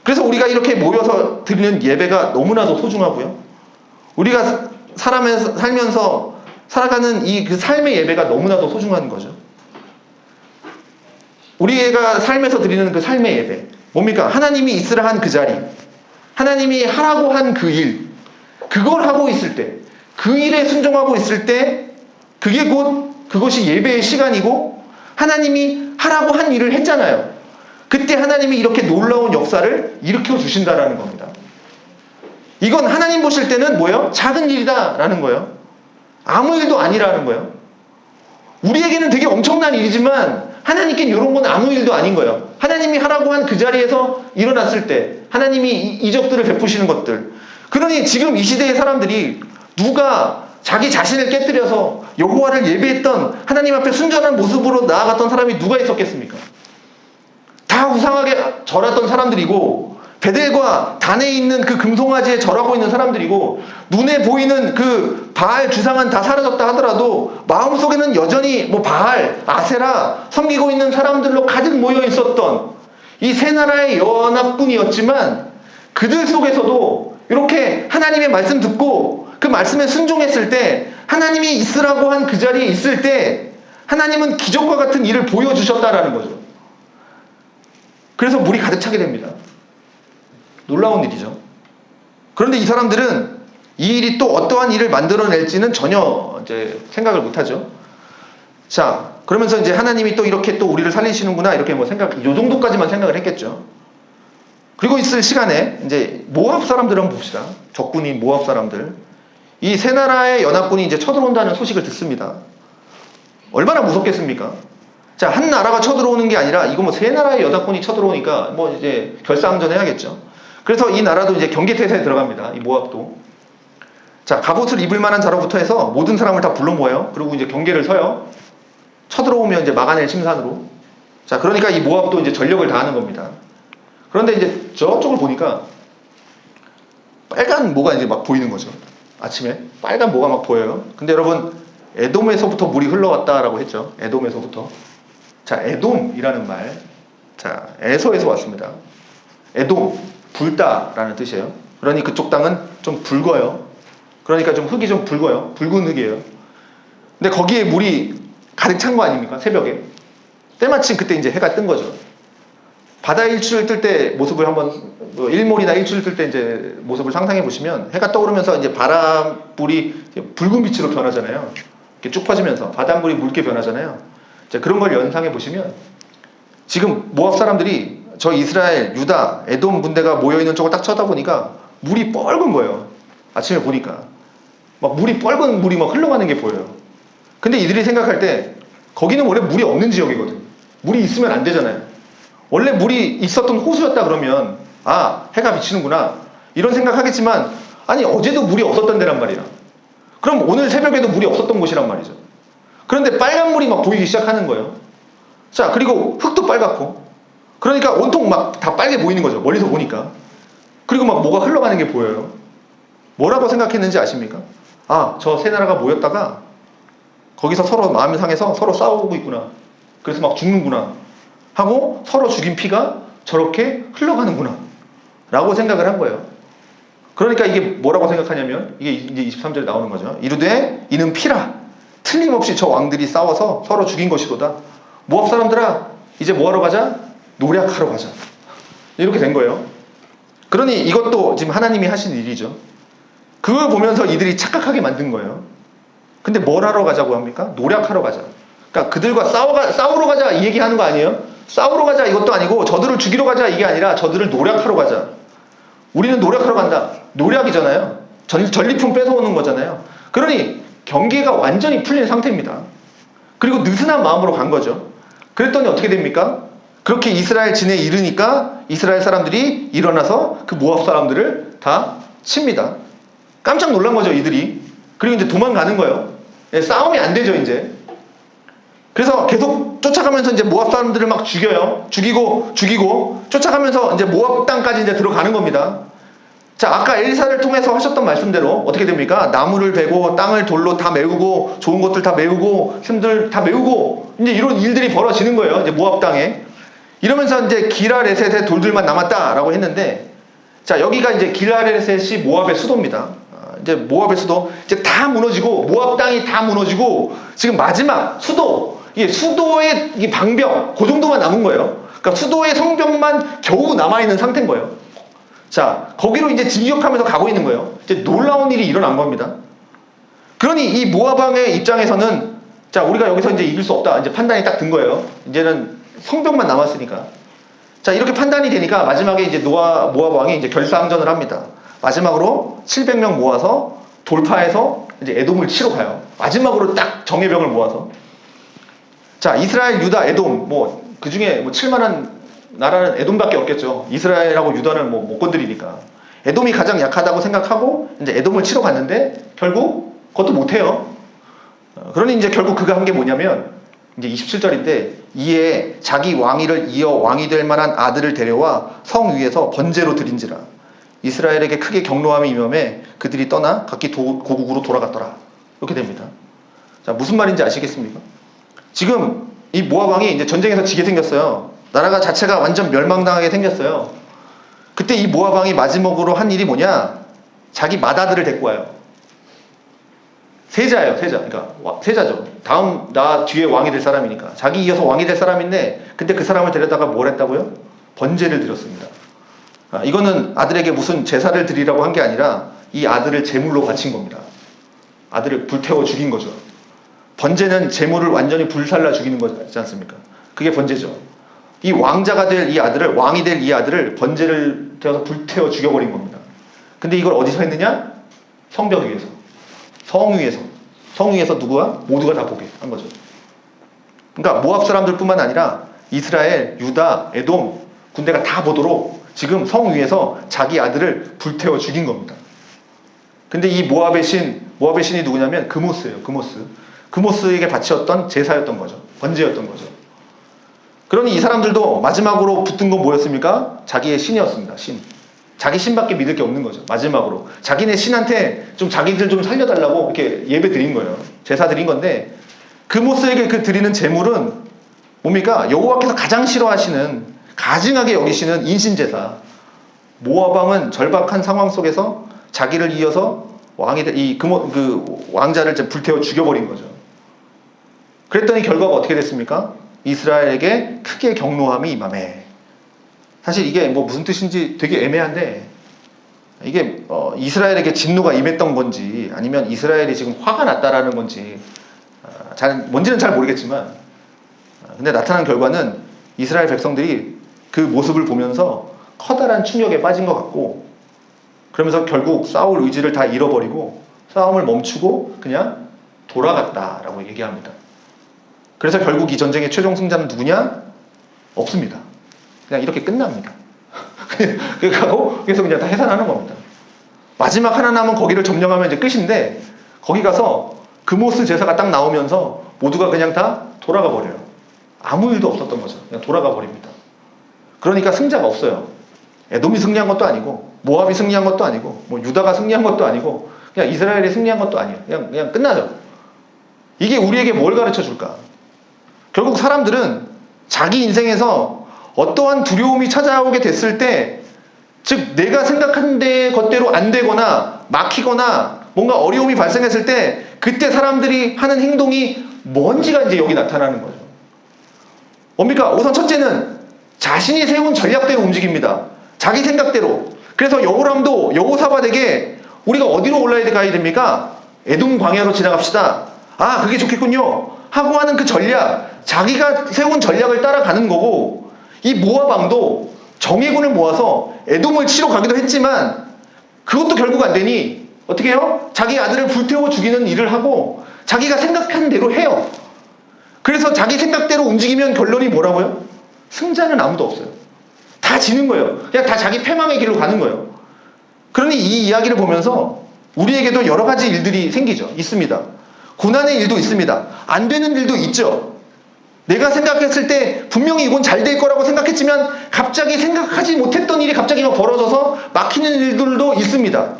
Speaker 1: 그래서 우리가 이렇게 모여서 드리는 예배가 너무나도 소중하고요. 우리가 살면서 살아가는 그 삶의 예배가 너무나도 소중한 거죠. 우리가 삶에서 드리는 그 삶의 예배, 뭡니까? 하나님이 있으라 한 그 자리, 하나님이 하라고 한 그 일, 그걸 하고 있을 때, 그 일에 순종하고 있을 때, 그게 곧 그것이 예배의 시간이고, 하나님이 하라고 한 일을 했잖아요. 그때 하나님이 이렇게 놀라운 역사를 일으켜 주신다라는 겁니다. 이건 하나님 보실 때는 뭐예요? 작은 일이다라는 거예요. 아무 일도 아니라는 거예요. 우리에게는 되게 엄청난 일이지만 하나님께는 이런 건 아무 일도 아닌 거예요. 하나님이 하라고 한 그 자리에서 일어났을 때 하나님이 이적들을 베푸시는 것들. 그러니 지금 이 시대의 사람들이 누가 자기 자신을 깨뜨려서 여호와를 예배했던, 하나님 앞에 순전한 모습으로 나아갔던 사람이 누가 있었겠습니까? 다 우상하게 절했던 사람들이고, 베델과 단에 있는 그 금송아지에 절하고 있는 사람들이고, 눈에 보이는 그 바알 주상은 다 사라졌다 하더라도 마음속에는 여전히 바알, 아세라 섬기고 있는 사람들로 가득 모여 있었던 이 세 나라의 연합군이었지만, 그들 속에서도 이렇게 하나님의 말씀 듣고 그 말씀에 순종했을 때, 하나님이 있으라고 한 그 자리에 있을 때 하나님은 기적과 같은 일을 보여주셨다라는 거죠. 그래서 물이 가득 차게 됩니다. 놀라운 일이죠. 그런데 이 사람들은 이 일이 또 어떠한 일을 만들어낼지는 전혀 이제 생각을 못하죠. 자, 그러면서 이제 하나님이 또 이렇게 또 우리를 살리시는구나, 이렇게 요 정도까지만 생각을 했겠죠. 그리고 있을 시간에 이제 모압 사람들 한번 봅시다. 적군인 모압 사람들. 이 세 나라의 연합군이 이제 쳐들어온다는 소식을 듣습니다. 얼마나 무섭겠습니까? 자, 한 나라가 쳐들어오는 게 아니라 이거 세 나라의 연합군이 쳐들어오니까 이제 결사항전 해야겠죠. 그래서 이 나라도 이제 경계태세에 들어갑니다. 이 모압도. 자, 갑옷을 입을 만한 자로부터 해서 모든 사람을 다 불러 모아요. 그리고 이제 경계를 서요. 쳐들어오면 이제 막아낼 심산으로. 자, 그러니까 이 모압도 이제 전력을 다하는 겁니다. 그런데 이제 저쪽을 보니까 빨간 뭐가 이제 막 보이는 거죠. 아침에 빨간 뭐가 막 보여요. 근데 여러분, 에돔에서부터 물이 흘러왔다라고 했죠. 에돔에서부터. 자, 에돔이라는 말, 자, 에서에서 왔습니다. 에돔, 붉다라는 뜻이에요. 그러니 그쪽 땅은 좀 붉어요. 그러니까 좀 흙이 좀 붉어요. 붉은 흙이에요. 근데 거기에 물이 가득 찬 거 아닙니까? 새벽에. 때마침 그때 이제 해가 뜬 거죠. 바다 일출을 뜰 때 모습을 한번, 일몰이나 일출을 뜰 때 이제 모습을 상상해 보시면, 해가 떠오르면서 이제 바닷불이 붉은 빛으로 변하잖아요. 이렇게 쭉 퍼지면서 바닷물이 묽게 변하잖아요. 자, 그런 걸 연상해 보시면, 지금 모압 사람들이 저 이스라엘, 유다, 에돔 군대가 모여있는 쪽을 딱 쳐다보니까 물이 뻘건 거예요. 아침에 보니까 막 뻘건 물이 막 흘러가는 게 보여요. 근데 이들이 생각할 때 거기는 원래 물이 없는 지역이거든. 물이 있으면 안 되잖아요. 원래 물이 있었던 호수였다 그러면 해가 비치는구나 이런 생각하겠지만, 아니 어제도 물이 없었던 데란 말이야. 그럼 오늘 새벽에도 물이 없었던 곳이란 말이죠. 그런데 빨간 물이 막 보이기 시작하는 거예요. 자, 그리고 흙도 빨갛고, 그러니까 온통 막 다 빨개 보이는 거죠. 멀리서 보니까. 그리고 막 뭐가 흘러가는 게 보여요. 뭐라고 생각했는지 아십니까? 저 세 나라가 모였다가 거기서 서로 마음이 상해서 서로 싸우고 있구나. 그래서 막 죽는구나 하고, 서로 죽인 피가 저렇게 흘러가는구나 라고 생각을 한 거예요. 그러니까 이게 뭐라고 생각하냐면, 이게 이제 23절에 나오는 거죠. 이르되 이는 피라. 틀림없이 저 왕들이 싸워서 서로 죽인 것이로다. 모압 사람들아, 이제 뭐하러 가자? 노략하러 가자. 이렇게 된 거예요. 그러니 이것도 지금 하나님이 하신 일이죠. 그걸 보면서 이들이 착각하게 만든 거예요. 근데 뭘 하러 가자고 합니까? 노략하러 가자. 그러니까 그들과 싸우러 가자 이 얘기하는 거 아니에요? 싸우러 가자 이것도 아니고 저들을 죽이러 가자 이게 아니라 저들을 노략하러 가자. 우리는 노략하러 간다. 노략이잖아요. 전리품 뺏어오는 거잖아요. 그러니 경계가 완전히 풀린 상태입니다. 그리고 느슨한 마음으로 간 거죠. 그랬더니 어떻게 됩니까? 그렇게 이스라엘 진에 이르니까 이스라엘 사람들이 일어나서 그 모압 사람들을 다 칩니다. 깜짝 놀란 거죠, 이들이. 그리고 이제 도망가는 거예요. 싸움이 안 되죠, 이제. 그래서 계속 쫓아가면서 이제 모압 사람들을 막 죽여요. 죽이고 쫓아가면서 이제 모압 땅까지 이제 들어가는 겁니다. 자, 아까 엘리사를 통해서 하셨던 말씀대로 어떻게 됩니까? 나무를 베고 땅을 돌로 다 메우고 좋은 것들 다 메우고 샘들 다 메우고 이제 이런 일들이 벌어지는 거예요. 이제 모압 땅에. 이러면서 이제 기라레셋의 돌들만 남았다라고 했는데, 자, 여기가 이제 기라레셋이 모압의 수도입니다. 이제 모압의 수도 이제 다 무너지고 모압 땅이 다 무너지고 지금 마지막 수도, 이게 수도의 이 방벽 그 정도만 남은 거예요. 그러니까 수도의 성벽만 겨우 남아 있는 상태인 거예요. 자, 거기로 이제 진격하면서 가고 있는 거예요. 이제 놀라운 일이 일어난 겁니다. 그러니 이 모압 왕의 입장에서는 자, 우리가 여기서 이제 이길 수 없다. 이제 판단이 딱 든 거예요. 이제는 성벽만 남았으니까. 자, 이렇게 판단이 되니까 마지막에 이제 모압 왕이 이제 결사항전을 합니다. 마지막으로 700명 모아서 돌파해서 이제 에돔을 치러 가요. 마지막으로 딱 정예병을 모아서. 자, 이스라엘, 유다, 에돔, 그 중에 7만한 나라는 에돔밖에 없겠죠. 이스라엘하고 유다는 못 건드리니까. 에돔이 가장 약하다고 생각하고 이제 에돔을 치러 갔는데 결국 그것도 못해요. 그러니 이제 결국 그가 한 게 뭐냐면 이제 27절인데 이에 자기 왕위를 이어 왕이 될 만한 아들을 데려와 성 위에서 번제로 드린지라. 이스라엘에게 크게 경노함이 임함에 그들이 떠나 각기 고국으로 돌아갔더라. 이렇게 됩니다. 자, 무슨 말인지 아시겠습니까? 지금 이 모압 왕이 이제 전쟁에서 지게 생겼어요. 나라가 자체가 완전 멸망당하게 생겼어요. 그때 이 모압 왕이 마지막으로 한 일이 뭐냐? 자기 맏아들을 데리고 와요. 세자예요, 세자. 그러니까 세자죠. 다음 나 뒤에 왕이 될 사람이니까. 자기 이어서 왕이 될 사람인데, 근데 그 사람을 데려다가 뭘 했다고요? 번제를 드렸습니다. 이거는 아들에게 무슨 제사를 드리라고 한 게 아니라 이 아들을 제물로 바친 겁니다. 아들을 불태워 죽인 거죠. 번제는 제물을 완전히 불살라 죽이는 거지 않습니까? 그게 번제죠. 이 왕자가 될 이 아들을, 왕이 될 이 아들을 번제를 되어서 불태워 죽여버린 겁니다. 근데 이걸 어디서 했느냐? 성벽 위에서. 성 위에서 누구와? 모두가 다 보게 한 거죠. 그러니까 모압 사람들 뿐만 아니라 이스라엘, 유다, 에돔 군대가 다 보도록 지금 성 위에서 자기 아들을 불태워 죽인 겁니다. 근데 이 모압의 신이 누구냐면 그모스예요. 그모스에게 바치었던 제사였던 거죠. 번제였던 거죠. 그러니 이 사람들도 마지막으로 붙은 건 뭐였습니까? 자기의 신이었습니다. 신. 자기 신밖에 믿을 게 없는 거죠. 마지막으로 자기네 신한테 좀 자기들 좀 살려달라고 이렇게 예배 드린 거예요. 제사 드린 건데, 그모스에게 그 드리는 제물은 뭡니까? 여호와께서 가장 싫어하시는, 가증하게 여기시는 인신제사. 모압 왕은 절박한 상황 속에서 자기를 이어서 왕이 그 왕자를 불태워 죽여버린 거죠. 그랬더니 결과가 어떻게 됐습니까? 이스라엘에게 크게 경노함이 임하매. 사실 이게 무슨 뜻인지 되게 애매한데, 이게 이스라엘에게 진노가 임했던 건지 아니면 이스라엘이 지금 화가 났다라는 건지 뭔지는 잘 모르겠지만, 근데 나타난 결과는 이스라엘 백성들이 그 모습을 보면서 커다란 충격에 빠진 것 같고, 그러면서 결국 싸울 의지를 다 잃어버리고 싸움을 멈추고 그냥 돌아갔다라고 얘기합니다. 그래서 결국 이 전쟁의 최종 승자는 누구냐? 없습니다. 그냥 이렇게 끝납니다. 그래서 그냥 다 해산하는 겁니다. 마지막 하나 남은 거기를 점령하면 이제 끝인데, 거기 가서 그모스 제사가 딱 나오면서 모두가 그냥 다 돌아가 버려요. 아무 일도 없었던 거죠. 그냥 돌아가 버립니다. 그러니까 승자가 없어요. 에돔이 승리한 것도 아니고 모압이 승리한 것도 아니고 유다가 승리한 것도 아니고 그냥 이스라엘이 승리한 것도 아니에요. 그냥 끝나죠. 이게 우리에게 뭘 가르쳐 줄까? 결국 사람들은 자기 인생에서 어떠한 두려움이 찾아오게 됐을 때, 즉 내가 생각한 것대로 안 되거나 막히거나 뭔가 어려움이 발생했을 때 그때 사람들이 하는 행동이 뭔지가 이제 여기 나타나는 거죠. 뭡니까? 우선 첫째는 자신이 세운 전략대로 움직입니다. 자기 생각대로. 그래서 여호람도 여호사밧에게 우리가 어디로 가야 됩니까? 에돔 광야로 지나갑시다. 아, 그게 좋겠군요 하고 하는 그 전략, 자기가 세운 전략을 따라가는 거고, 이 모압 왕도 정예군을 모아서 에돔을 치러 가기도 했지만 그것도 결국 안 되니 어떻게 해요? 자기 아들을 불태워 죽이는 일을 하고 자기가 생각한 대로 해요. 그래서 자기 생각대로 움직이면 결론이 뭐라고요? 승자는 아무도 없어요. 다 지는 거예요. 그냥 다 자기 패망의 길로 가는 거예요. 그러니 이 이야기를 보면서 우리에게도 여러 가지 일들이 생기죠. 있습니다. 고난의 일도 있습니다. 안 되는 일도 있죠. 내가 생각했을 때 분명히 이건 잘 될 거라고 생각했지만 갑자기 생각하지 못했던 일이 갑자기 막 벌어져서 막히는 일들도 있습니다.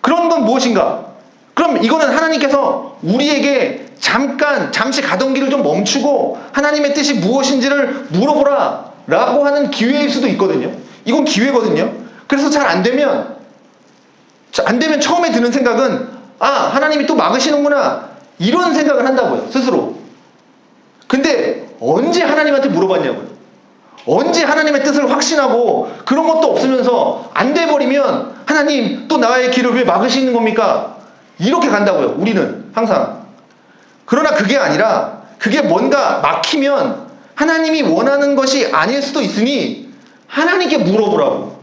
Speaker 1: 그런 건 무엇인가? 그럼 이거는 하나님께서 우리에게 잠시 가던 길을 좀 멈추고 하나님의 뜻이 무엇인지를 물어보라 라고 하는 기회일 수도 있거든요. 이건 기회거든요. 그래서 잘 안 되면 처음에 드는 생각은 아, 하나님이 또 막으시는구나 이런 생각을 한다고요. 스스로. 근데 언제 하나님한테 물어봤냐고요. 언제 하나님의 뜻을 확신하고 그런 것도 없으면서 안 돼버리면 하나님 또 나의 길을 왜 막으시는 겁니까? 이렇게 간다고요. 우리는 항상. 그러나 그게 아니라 그게 뭔가 막히면 하나님이 원하는 것이 아닐 수도 있으니 하나님께 물어보라고.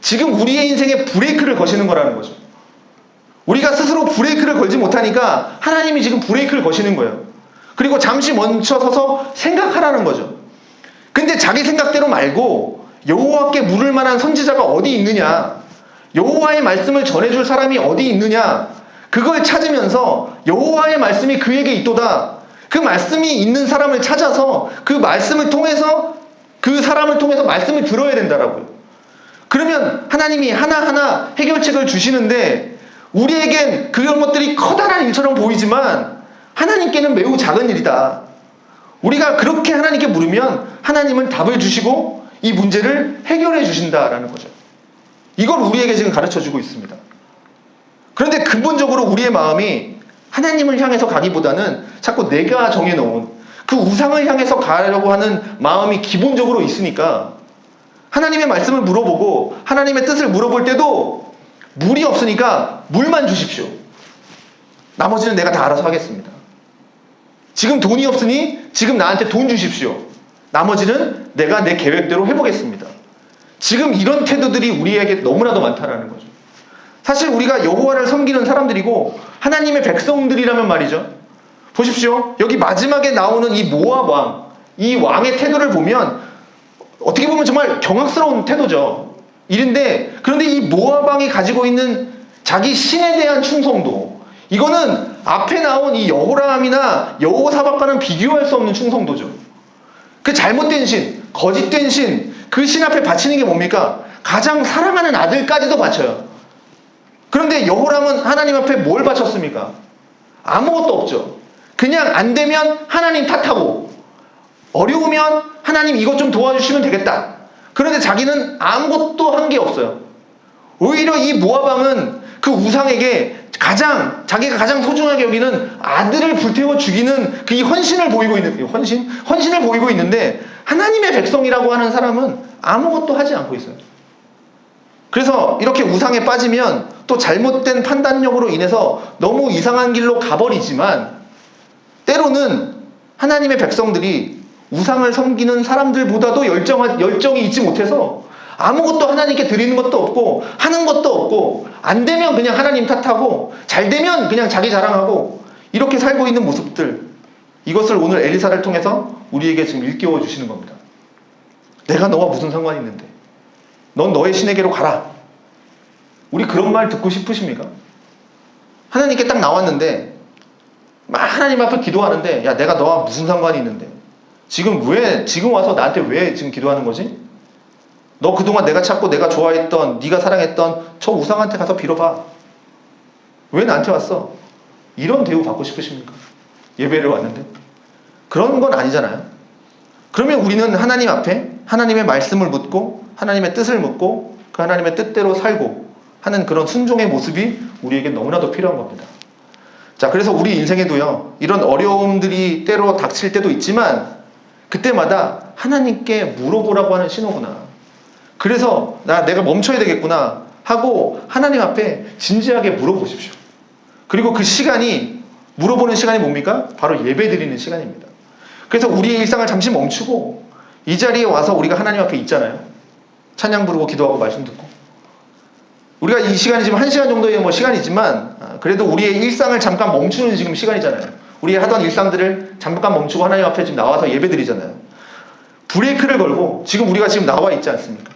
Speaker 1: 지금 우리의 인생에 브레이크를 거시는 거라는 거죠. 우리가 스스로 브레이크를 걸지 못하니까 하나님이 지금 브레이크를 거시는 거예요. 그리고 잠시 멈춰서서 생각하라는 거죠. 근데 자기 생각대로 말고 여호와께 물을 만한 선지자가 어디 있느냐, 여호와의 말씀을 전해줄 사람이 어디 있느냐, 그걸 찾으면서 여호와의 말씀이 그에게 있도다, 그 말씀이 있는 사람을 찾아서 그 말씀을 통해서 그 사람을 통해서 말씀을 들어야 된다라고요. 그러면 하나님이 하나하나 해결책을 주시는데 우리에겐 그런 것들이 커다란 일처럼 보이지만 하나님께는 매우 작은 일이다. 우리가 그렇게 하나님께 물으면 하나님은 답을 주시고 이 문제를 해결해 주신다라는 거죠. 이걸 우리에게 지금 가르쳐주고 있습니다. 그런데 근본적으로 우리의 마음이 하나님을 향해서 가기보다는 자꾸 내가 정해놓은 그 우상을 향해서 가려고 하는 마음이 기본적으로 있으니까 하나님의 말씀을 물어보고 하나님의 뜻을 물어볼 때도 물이 없으니까 물만 주십시오. 나머지는 내가 다 알아서 하겠습니다. 지금 돈이 없으니 지금 나한테 돈 주십시오. 나머지는 내가 내 계획대로 해보겠습니다. 지금 이런 태도들이 우리에게 너무나도 많다라는 거죠. 사실 우리가 여호와를 섬기는 사람들이고 하나님의 백성들이라면 말이죠. 보십시오. 여기 마지막에 나오는 이 모압 왕, 이 왕의 태도를 보면 어떻게 보면 정말 경악스러운 태도죠. 그런데 이 모압 왕이 가지고 있는 자기 신에 대한 충성도, 이거는 앞에 나온 이 여호람이나 여호사밧과는 비교할 수 없는 충성도죠. 그 잘못된 신, 거짓된 신, 그 신 앞에 바치는 게 뭡니까? 가장 사랑하는 아들까지도 바쳐요. 그런데 여호람은 하나님 앞에 뭘 바쳤습니까? 아무것도 없죠. 그냥 안 되면 하나님 탓하고, 어려우면 하나님 이것 좀 도와주시면 되겠다. 그런데 자기는 아무것도 한 게 없어요. 오히려 이 모압 왕은 그 우상에게 자기가 가장 소중하게 여기는 아들을 불태워 죽이는 그 헌신을 보이고 있는, 헌신을 보이고 있는데 하나님의 백성이라고 하는 사람은 아무것도 하지 않고 있어요. 그래서 이렇게 우상에 빠지면 또 잘못된 판단력으로 인해서 너무 이상한 길로 가버리지만, 때로는 하나님의 백성들이 우상을 섬기는 사람들보다도 열정이 있지 못해서 아무것도 하나님께 드리는 것도 없고 하는 것도 없고, 안 되면 그냥 하나님 탓하고 잘 되면 그냥 자기 자랑하고 이렇게 살고 있는 모습들, 이것을 오늘 엘리사를 통해서 우리에게 지금 일깨워 주시는 겁니다. 내가 너와 무슨 상관이 있는데, 넌 너의 신에게로 가라. 우리 그런 말 듣고 싶으십니까? 하나님께 딱 나왔는데 막 하나님 앞에 기도하는데, 야, 내가 너와 무슨 상관이 있는데 지금 와서 나한테 왜 지금 기도하는 거지? 너 그동안 내가 찾고 내가 좋아했던, 네가 사랑했던 저 우상한테 가서 빌어봐. 왜 나한테 왔어? 이런 대우 받고 싶으십니까? 예배를 왔는데. 그런 건 아니잖아요. 그러면 우리는 하나님 앞에 하나님의 말씀을 묻고 하나님의 뜻을 묻고 그 하나님의 뜻대로 살고 하는 그런 순종의 모습이 우리에게 너무나도 필요한 겁니다. 자, 그래서 우리 인생에도요, 이런 어려움들이 때로 닥칠 때도 있지만, 그때마다 하나님께 물어보라고 하는 신호구나. 그래서 내가 멈춰야 되겠구나 하고 하나님 앞에 진지하게 물어보십시오. 그리고 그 시간이, 물어보는 시간이 뭡니까? 바로 예배 드리는 시간입니다. 그래서 우리의 일상을 잠시 멈추고 이 자리에 와서 우리가 하나님 앞에 있잖아요. 찬양 부르고 기도하고 말씀 듣고. 우리가 이 시간이 지금 1시간 정도의 시간이지만 그래도 우리의 일상을 잠깐 멈추는 지금 시간이잖아요. 우리 하던 일상들을 잠깐 멈추고 하나님 앞에 지금 나와서 예배 드리잖아요. 브레이크를 걸고 지금 우리가 지금 나와 있지 않습니까?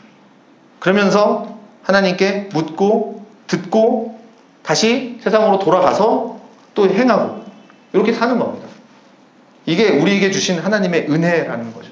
Speaker 1: 그러면서 하나님께 묻고 듣고 다시 세상으로 돌아가서 또 행하고 이렇게 사는 겁니다. 이게 우리에게 주신 하나님의 은혜라는 거죠.